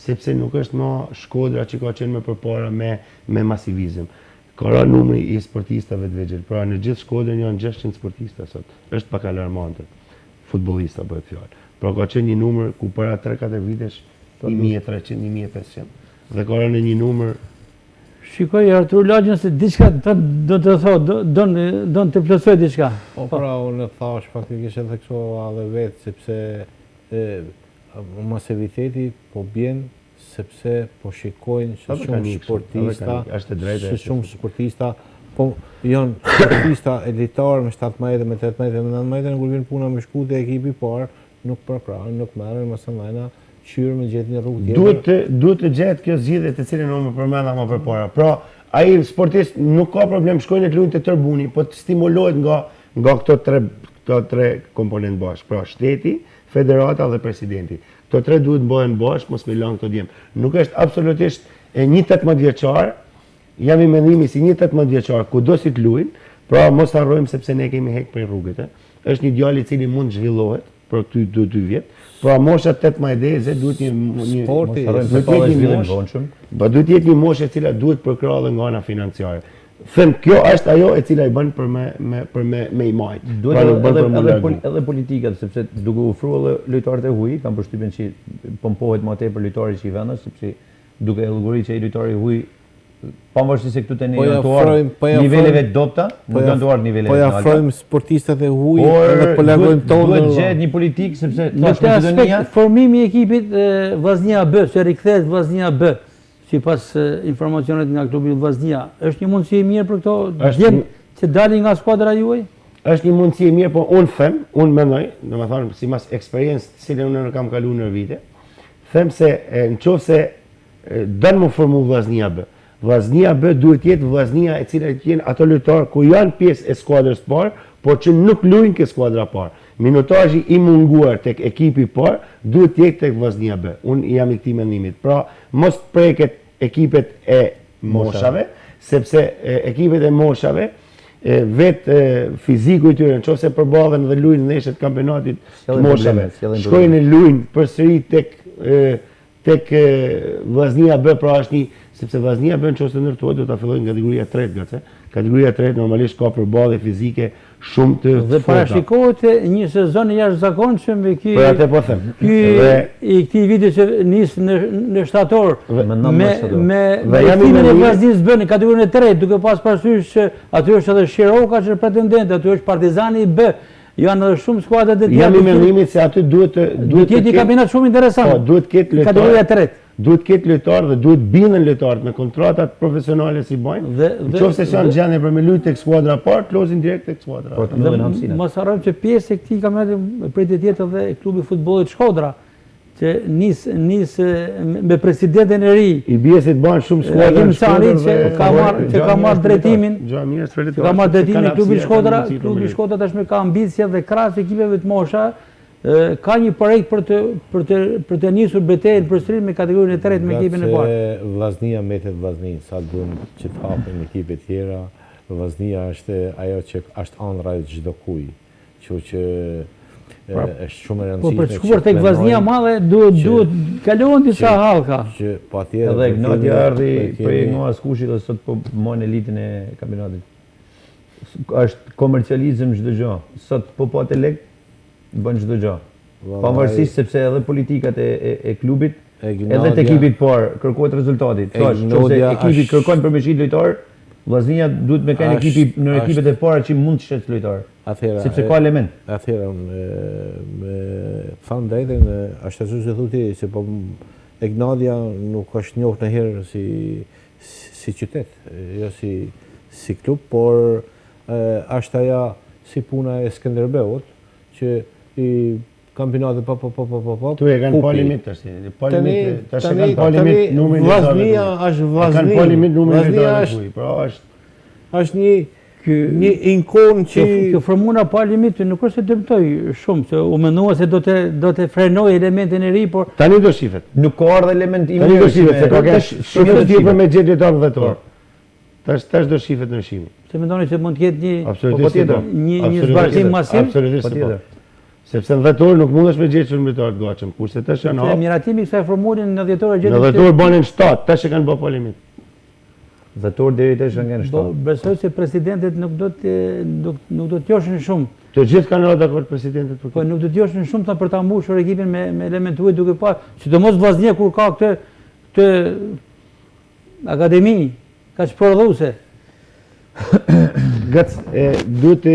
Sepse nuk është më Shkodra që ka qenë më përpara me masivizëm. Ka numri i sportistave të vegjël. Pra në gjithë Shkodrën janë 600 sportista sot. Është pak alarmante. Futbollista bëhet fjalë. Pra ka qenë një numër ku para 3-4 vitesh 1300, 1500. Dhe ka rënë një numër. Shikoj Artur Lagjën se diçka do të thotë, do të plotësoj diçka. Po pra unë thash faktikisht edhe kështu edhe vetë sepse masiviteti po bjen sepse po shikojnë që shumë sportista po janë sportista elitarë me 17, me 18, me 19, kur vjen puna me shku te ekipi parë, nuk përkrahën, nuk merren më së mëna qyrë me gjetë një rrugë tjetër. Duhet të gjetë kjo zgjidhje të cilën unë më përmenda më përpara. Pra, ai sportist nuk ka problem shkojnë të luajnë te Tërbuni, po të stimulohet nga këto tre komponentë bashkë. Pra, shteti, federata dhe presidenti. Këto tre duhet bëhen bashkë, mos me lënë këto djem. Nuk është absolutisht një 18 vjeçar, jam i mendimit si një 18 vjeçar, kudo si të luajnë, pra mos harrojmë sepse ne kemi hek prej rrugët. Është një djalë i cili mund të zhvillohet për këty 2 vjet. Pra mosha 18-20 duhet një sporti, duhet jetë një moshë e cila duhet përkrahë nga ana financiare. Them kjo është ajo e cila i bën për me i majt. Duhet edhe politikat, sepse duke ofruar lojtarët e huaj, kanë përshtypjen që pompohet më tepër lojtarët që i vendas, sepse duke llogaritur që ai lojtari i huaj pavarësisht se këtu tani janë tuar niveleve të dobta, nuk janë tuar niveleve të alta. Po afrojmë sportistat e huaj edhe po largojmë tonë. Duhet gjetë një politikë sepse në këtë aspekt formimi i ekipit Vllaznia B, që rikthehet Vllaznia B. Sipas informacionet nga klubi Vllaznia, është një mundësi e mirë për këto djem që dalin nga skuadra juaj? Është një mundësi e mirë, po unë mendoj, domethënë sipas eksperiencës të cilën unë kam kaluar në vite, them se nëse dënë më formu Vllaznia B. Vllaznia B duhet jetë Vllaznia e cila të jenë ato lojtarë ku janë pjesë e skuadrës parë, por që nuk luajnë ke skuadra parë. Minutazhi i munguar tek ekipi parë duhet të jetë tek Vllaznia B. Unë jam i këtij mendimit. Pra, mos preket ekipet e moshave, sepse ekipet e moshave vetë fiziku i tyre nëse përballen dhe luajnë ndeshjet e kampionatit të moshave. Shkojnë e luajnë përsëri tek Vllaznia B, pra është një sepse Vllaznia B nëse ndërtohet do ta fillojë nga kategoria 3 gace. Kategoria 3 normalisht ka përballje fizike shumë të forta. Dhe parashikohet një sezon i jashtëzakonshëm me ky. Po atë po them. I këtij viti që nis në shtator me timin e Vllaznisë B në kategorinë 3, duke pas parasysh që aty është edhe Shiroka që është pretendent, aty është Partizani B. Janë edhe shumë skuadra të tjera. Jam i mendimit se aty duhet jetë një kampionat shumë interesant. Po, duhet ketë lojtarë. Kategoria 3. duhet ketë lojtarë dhe duhet bindën lojtarët me kontratat profesionale si bajnë. Nëse janë gjendje për me luajtë tek skuadra parë, lozin direkt tek skuadra. Mos harrojmë që pjesë e këtij kampionati prej të tjetër dhe klubi futbollit Shkodra, që nis me presidentin e ri. I bie se të bëhen shumë skuadra në Shkodër që ka marrë drejtimin. Ka marrë drejtimin e klubit Shkodra. Klubi Shkodra tashmë ka ambicie dhe krahas ekipeve të mosha ka një projekt për të nisur betejën përsëri me kategorinë e tretë me ekipin e parë. Vllaznia mbetet vllazni, sa duan që të hapen ekipe të tjera. Vllaznia është ajo që është ëndra e çdo kuj. Kështu që është shumë e rëndësishme. Po për të shkuar tek vllaznia madhe duhet kalohen disa hallka. Që patjetër. Edhe Ignati ardhi prej nga askushi dhe sot po mon elitën e kampionatit. Është komercializëm çdo gjë. Sot po patë lek bën çdo gjë. Pavarësisht sepse edhe politikat e klubit edhe të ekipit parë kërkohet rezultati. Thosh, nëse ekipi kërkon për me shit lojtar, vllaznia duhet me kanë në ekipet e para që mund të shet lojtar. Sepse ka element. Atëherë me thënë drejtën, është ashtu si thotë se po Egnadia nuk është njohur ndonjëherë si qytet, jo si klub, por është ajo si puna e Skënderbeut që i kampionatet po. Tu e kanë pa limit tash. Pa limit, tash kanë pa limit numrin e vllaznia është vllaznia. Kanë pa limit numrin e lojtarëve. Pra është një inkon që kjo formula pa limit nuk është se dëmtoj shumë, se u mendova se do të frenoj elementin e ri, por tani do shifet. Nuk ka ardhur element i mirë. Tani do shifet, se ka shumë të tjerë me gjetë lojtar dhjetor. Tash do shifet në shimi. Se mendoni se mund të ketë një zbashkim masiv? Absolutisht. Sepse në dhjetor nuk mundesh me gjetë shumë lojtar të gatshëm, kurse tash janë hap. Miratimi kësaj formule në dhjetor gjetë. Në dhjetor banin 7, tash e kanë bërë pa limit. Dhjetor deri tash kanë 7. Besoj se presidentet nuk do të joshin shumë. Të gjithë kanë rënë dakord presidentet për këtë. Po nuk do të joshin shumë për ta mbushur ekipin me element huaj duke pa, sidomos vllaznia kur ka këtë akademi kaq prodhuese. Duhet të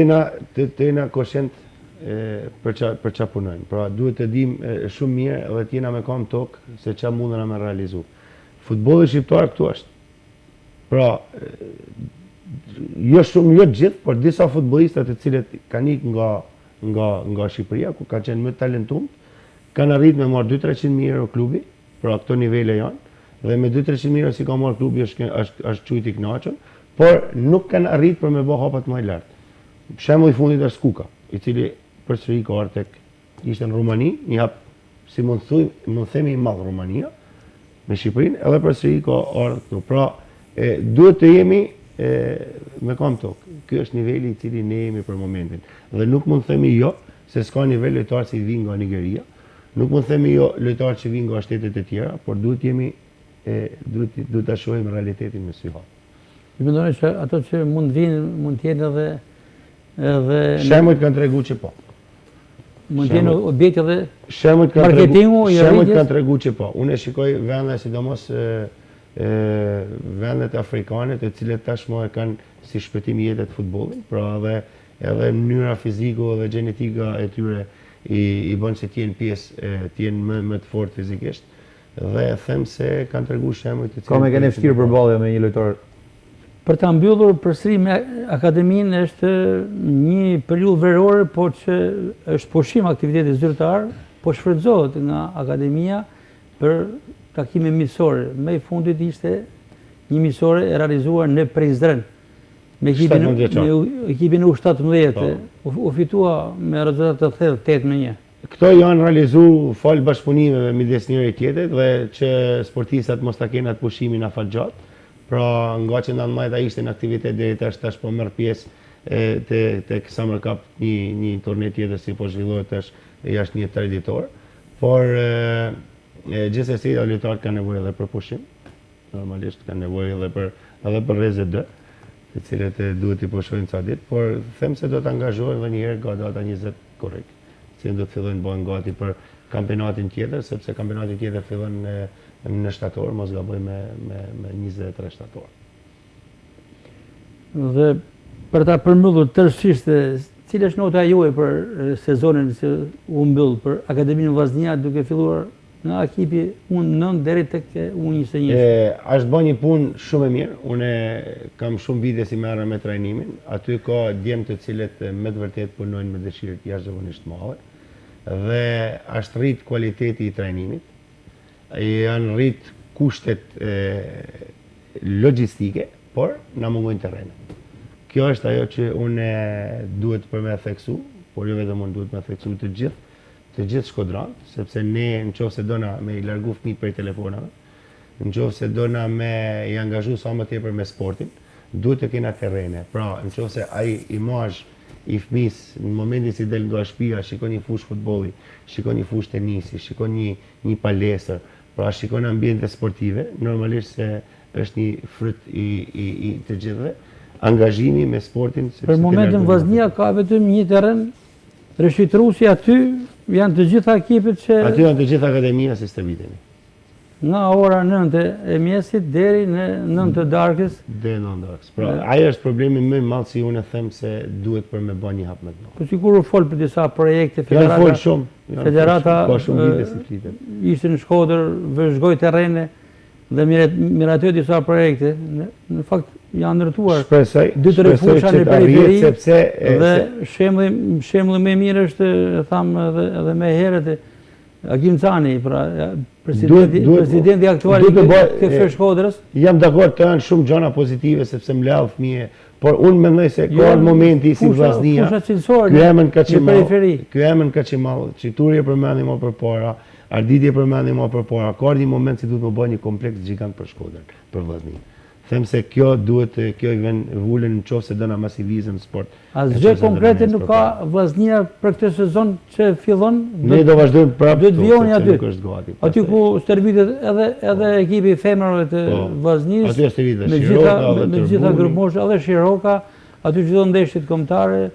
jena koshent për çfarë punojnë. Pra duhet të dimë shumë mirë edhe të jena me kam tokë se çfarë mundena me realizu. Futbolli shqiptar këtu është. Pra jo shumë, jo gjithë, por disa futbollistat të cilët kanë ikë nga Shqipëria, ku kanë qenë më të talentuar, kanë arritur me marr 200-300 euro klubi, pra këto nivele janë, dhe me 200-300 euro si ka marr klubi është çujt i kënaqur, por nuk kanë arritur për me bë hapat më lart. Shembulli i fundit është Kuka, i cili përsëri ka ardhur ishte në Rumani, një hap si mund themi i madh Rumania me Shqipërinë, edhe përsëri ka ardhur këtu. Pra duhet të jemi me kam tokë. Ky është niveli i cili ne jemi për momentin. Dhe nuk mund të themi jo, se s'ka nivel lojtar që vijnë nga Nigeria. Nuk mund të themi jo lojtar që vijnë nga shtetet e tjera, por duhet duhet ta shohim realitetin me sy. Ju mendoni se ato që mund vinë mund të jenë edhe shembujt kanë treguar që po. Mund të jenë objekte edhe shembujt kanë treguar që po. Unë shikoj vende sidomos vendet afrikane të cilët tashmë e kanë si shpëtim jetët futbollin, pra edhe mënyra fiziko dhe gjenetika e tyre i bën se të jenë pjesë, të jenë më të fortë fizikisht, dhe them se kanë treguar shembuj të cilët ka me kanë vështirë përballje me një lojtar. Për ta mbyllur përsëri me akademinë është një periudhë verore, por që është pushim aktiviteti zyrtar, po shfrytëzohet nga akademia për takime miqësore. Më i fundit ishte një miqësore e realizuar në Prizren me ekipin U17. U fitua me rezultat të thellë 8-1. Këto janë realizuar fal bashkëpunimeve midis njëri tjetrit dhe që sportistat mos ta kenë atë pushimin afat gjatë. Pra nga që ndonjëherë ishte në aktivitet deri tash po merr pjesë tek Summer Cup, një turne tjetër si po zhvillohet tash jashtë një traditor. Por gjithsesi lojtarët kanë nevojë edhe për pushim. Normalisht kanë nevojë edhe për RZD, të cilët duhet i pushojnë ca ditë, por them se do të angazhohen edhe një herë nga data 20 korrekt, që do të fillojnë bëhen gati për kampionatin tjetër, sepse kampionati tjetër fillon në shtator, mos gaboj me 23 shtator. Dhe për ta përmbyllur tërësisht, cila është nota juaj për sezonin që u mbyll për Akademinë Vllaznia duke filluar nga ekipi U9 deri tek U21. Është bën një punë shumë e mirë. Unë kam shumë vite si merrem me trajnimin. Aty ka djemë të cilët me të vërtet punojnë me dëshirë të jashtëzakonisht madhe dhe është rrit kualiteti i trajnimit. Janë rrit kushtet logjistike, por na mungojnë terrene. Kjo është ajo që unë duhet për me theksu, por jo vetëm unë duhet me theksu të gjithë shkodran, sepse ne në qoftë se dona me i largu fëmijët prej telefonave, në qoftë se dona me i angazhu sa më tepër me sportin, duhet të kena terrene. Pra, në qoftë se ai imazh i fëmis në momentin si del nga shtëpia, shikon një fushë futbolli, shikon një fushë tenisi, shikon një palestër, pra shikon ambiente sportive, normalisht se është një fryt i të gjithëve, angazhimi me sportin. Për momentin Vllaznia ka vetëm një terren rishitruesi, aty janë të gjitha ekipet që... Aty janë të gjitha akademia si stërvitemi. Nga ora 9 e mjesit deri në 9 të darkës. Deri në 9 darkës. Pra, ajo është problemi më i madh si unë them se duhet për me bën një hap më të madh. Po sikur u fol për disa projekte, federata. Fol shumë. Federata ka shumë vite si flitet. Ishte në Shkodër, vëzhgoi terrene dhe miratoi disa projekte. Në fakt janë ndërtuar 2-3 fusha në periferi, dhe shembulli më i mirë është, thamë edhe më herët, Agim Cani, pra presidenti aktual i KF Shkodrës. Jam dakord, të janë shumë gjëra pozitive sepse mbledh fëmijë, por unë mendoj se ka momenti si Vllaznia. Ky emër ka çimall, Çituri e përmendi më përpara, Arditi e përmendi më përpara. Ka një moment si duhet të bëjë një kompleks gjigant për Shkodrën, për Vllaznin. Them se kjo i vjen vulën në qoftë se dona masivizëm sport. Asgjë konkrete nuk ka Vllaznia për këtë sezon që fillon. Ne do vazhdojmë prapë. Do të vijoni aty. Aty ku stërvitet edhe ekipi i femrave të Vllaznisë. Aty është stërvitet me gjitha grupmoshë, edhe Shiroka, aty çdo ndeshjet kombëtare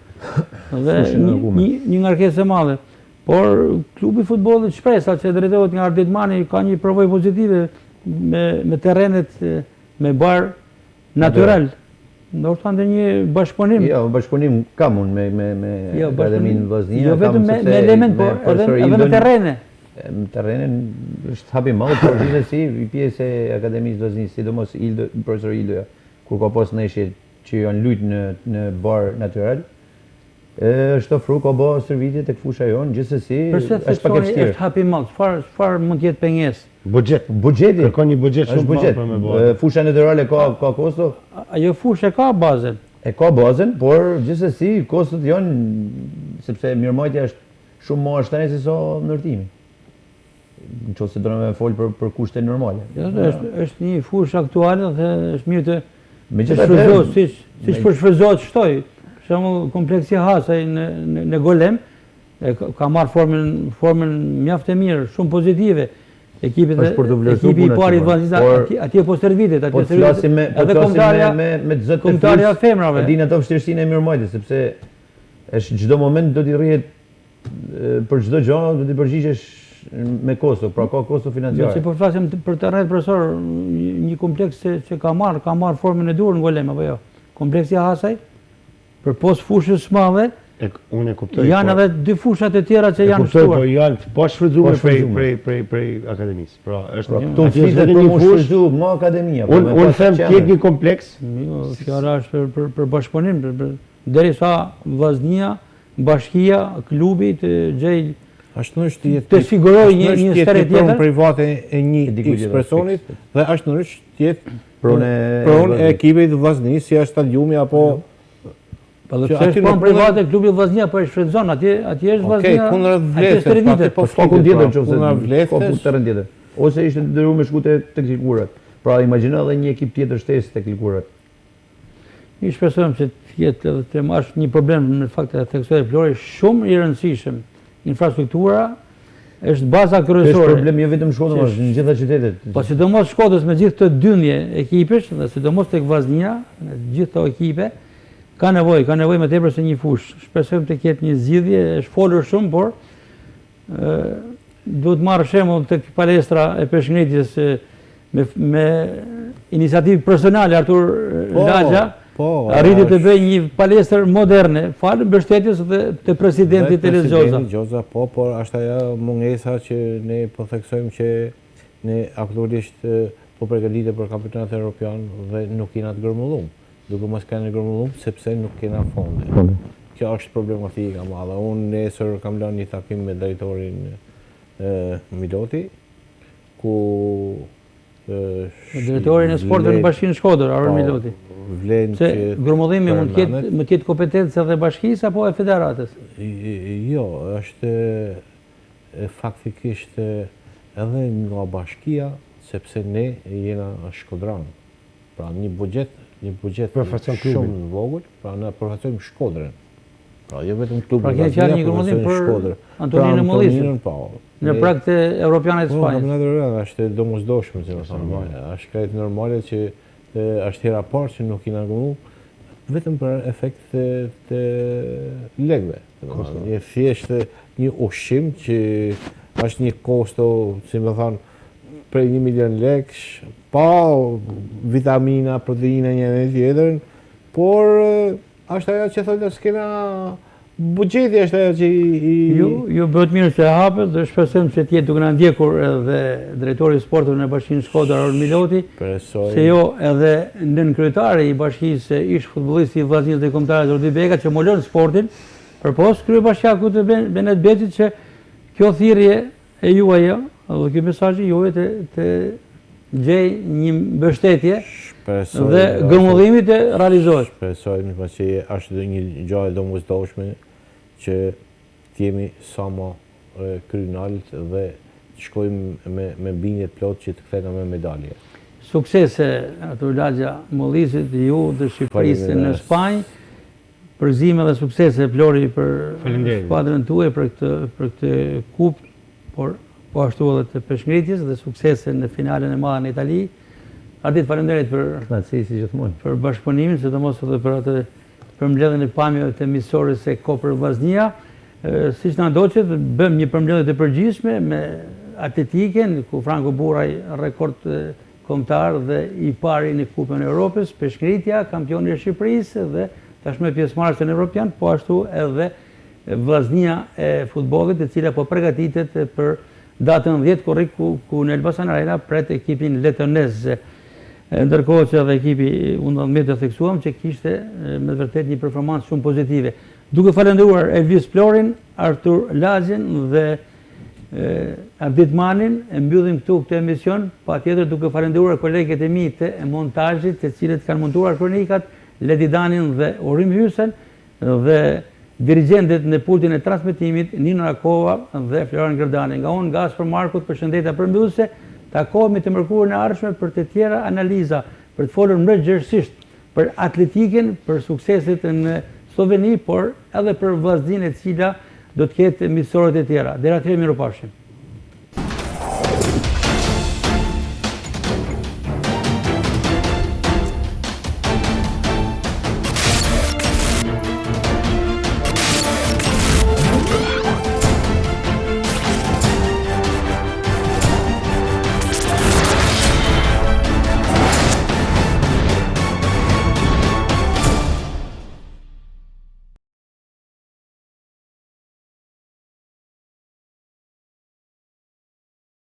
dhe një ngarkesë e madhe. Por klubi i futbollit Shpresa që drejtohet nga Ardit Mani ka një provojë pozitive me terrenet me bar natural. Ndoshta ndër një bashkëpunim. Jo, bashkëpunim kam unë me Akademinë Vllaznia. Jo vetëm me element, por edhe me terrene. Me terrenen është hapi madh, por gjithsesi i pjesë e Akademisë Vllaznisë, sidomos profesor Ildoja, kur ka pas ndeshje që janë luajtur në bar natural, është ofru ka bë servitje tek fusha jonë, gjithsesi është pak e vështirë. Është hapi madh, çfarë mund të jetë pengesë? Buxheti. Kërkon një buxhet shumë të madh për me bërë. Fusha natyrale ka kosto? Ajo fushë ka bazën. E ka bazën, por gjithsesi kostot janë, sepse mirëmbajtja është shumë më ashtë se sa ndërtimi. Nëse do të fol për kushte normale. Është një fushë aktuale dhe është mirë të shfrytëzohet siç po shfrytëzohet shtoj. Për shembull kompleksi Hasaj në Golem ka marrë formën mjaft e mirë, shumë pozitive. Ekipi i parë i Vllaznisë atje po stërvitet, po flasim edhe kombëtarja e femrave. E dinë ato vështirësinë e mirëmbajtjes, sepse është çdo moment do t'i rrihet për çdo gjë, do t'i përgjigjesh me kosto, pra ka kosto financiare. Si po flasim për terren profesor, një kompleks që ka marrë formën e duhur në Golem apo jo. Kompleksi Hasaj për post fushës së madhe. Unë e kuptoj. Janë edhe 2 fushat e tjera që janë shtuar. Po janë po shfrytzuar prej akademisë. Pra është këtu flitet për një fushë më akademia. Unë them të jetë një kompleks. Fjala është për bashkëpunim, derisa Vllaznia, bashkia, klubi të gjej të sigurojë një stërë tjetër private e një X personit dhe është normalisht të jetë pronë e ekipit të Vllaznisë, si është stadiumi apo Edhe pse është punë private, klubi Vllaznia po e shfrytëzon, atje është Vllaznia. Kundër vlefës, po ku tjetër nëse po terren tjetër. Ose ishte ndërruar me shkute tek likurat. Pra imagjino edhe një ekip tjetër shtesë tek likurat. Ne shpresojmë se të jetë edhe të marrësh një problem në fakt e theksoi Flori shumë i rëndësishëm. Infrastruktura është baza kryesore. Është problem jo vetëm Shkodra, është në gjitha qytetet. Po sidomos Shkodrës me gjithë këtë dyndje ekipesh dhe sidomos tek Vllaznia, me gjithë këto ekipe ka nevojë më tepër se një fushë. Shpresojmë të ketë një zgjidhje, është folur shumë, por duhet marrë shembull tek palestra e peshngritjes me iniciativë personale Artur Laxha, arriti të bëj një palestër moderne, falë mbështetjes të presidentit Elis Gjoza. Po, por është ajo mungesa që ne po theksojmë që ne aktualisht po përgatitet për kampionatin evropian dhe nuk kena të gërmulluar. Duke mos kanë gërmulluar sepse nuk kena fonde. Kjo është problematika e madhe. Unë nesër kam lënë një takim me drejtorin Miloti, ku drejtorin e sportit në Bashkinë Shkodër, Aron Miloti. Se gërmullimi mund të ketë kompetencë edhe bashkisë apo e federatës? Jo, është faktikisht edhe nga bashkia, sepse ne jena Shkodran. Pra një buxhet shumë vogël, pra ne përfaqësojmë Shkodrën. Pra jo vetëm klubi. Pra keni qenë një gërmullim për Antoninën Mollisin. Në prag të Europianit të Spanjës. Natyrisht, është domosdoshme, si më thonë. Është krejt normale që është hera parë që nuk kena gërmuar vetëm për efekt të legëve. Një thjesht një ushqim që është një kosto, si më thonë, prej 1 milion lekësh, pa vitamina, proteina një në tjetërën, por është ajo që thotë s'kena buxheti është ajo që ju bëhet mirë që e hapet dhe shpresojmë se të jetë duke na ndjekur edhe drejtori i sportit në Bashkinë Shkodër Aron Miloti, se jo edhe nën kryetari i bashkisë ish futbollisti i vllaznisë dhe kombëtarit Rudi Beka që molon sportin, përpos kryebashkiaku të Benet Betit që kjo thirrje e juaj dhe ky mesazh i juaj të gjej një mbështetje dhe gërmullimi të realizohet. Shpresojmë që është një gjë e domosdoshme që të jemi sa më kryenalt dhe të shkojmë me bindje plot që të kthehemi me medalje. Suksese Artur Lagja Mollisit, ju dhe Shqipërisë në Spanjë. Përzime dhe suksese Flori për skuadrën tuaj për këtë kupë, por po ashtu edhe të peshngritjes dhe suksese në finalen e madhe në Itali. Ardit falenderit për bashkëpunimin, sidomos edhe për mbledhjen e pamjeve të emisorës e Kopër Vllaznia. Siç na doqet, bëm një përmbledhje të përgjithshme me atletikën, ku Franco Burraj rekord kombëtar dhe i pari në Kupën e Europës, peshngritja, kampioni i Shqipërisë dhe tashmë pjesëmarrëse në Evropian, po ashtu edhe Vllaznia e futbollit, e cila po përgatitet për datën 10 korrik ku në Elbasan Arena pret ekipin letonez. Ndërkohë që edhe ekipi unë të theksuam që kishte me vërtet një performancë shumë pozitive. Duke falenderuar Elvis Florin, Artur Lagjen dhe Ardit Manin, e mbyllim këtu këtë emision, patjetër duke falenderuar kolegët e mi të montazhit, të cilët kanë montuar kronikat, Ledi Danin dhe Orim Hysen, dhe dirigendet në pultin e transmetimit, Nino Rakova dhe Florian Gردani. Nga unë, Gaspar Markut, përshëndetja përmbyllëse, takohemi të mërkurën e ardhshme për të tjera analiza, për të folur më gjerësisht për atletikën, për sukseset në Sloveni, por edhe për vllazninë e cila do të ketë miqësorët e tjera. Deri atëherë, mirupafshim.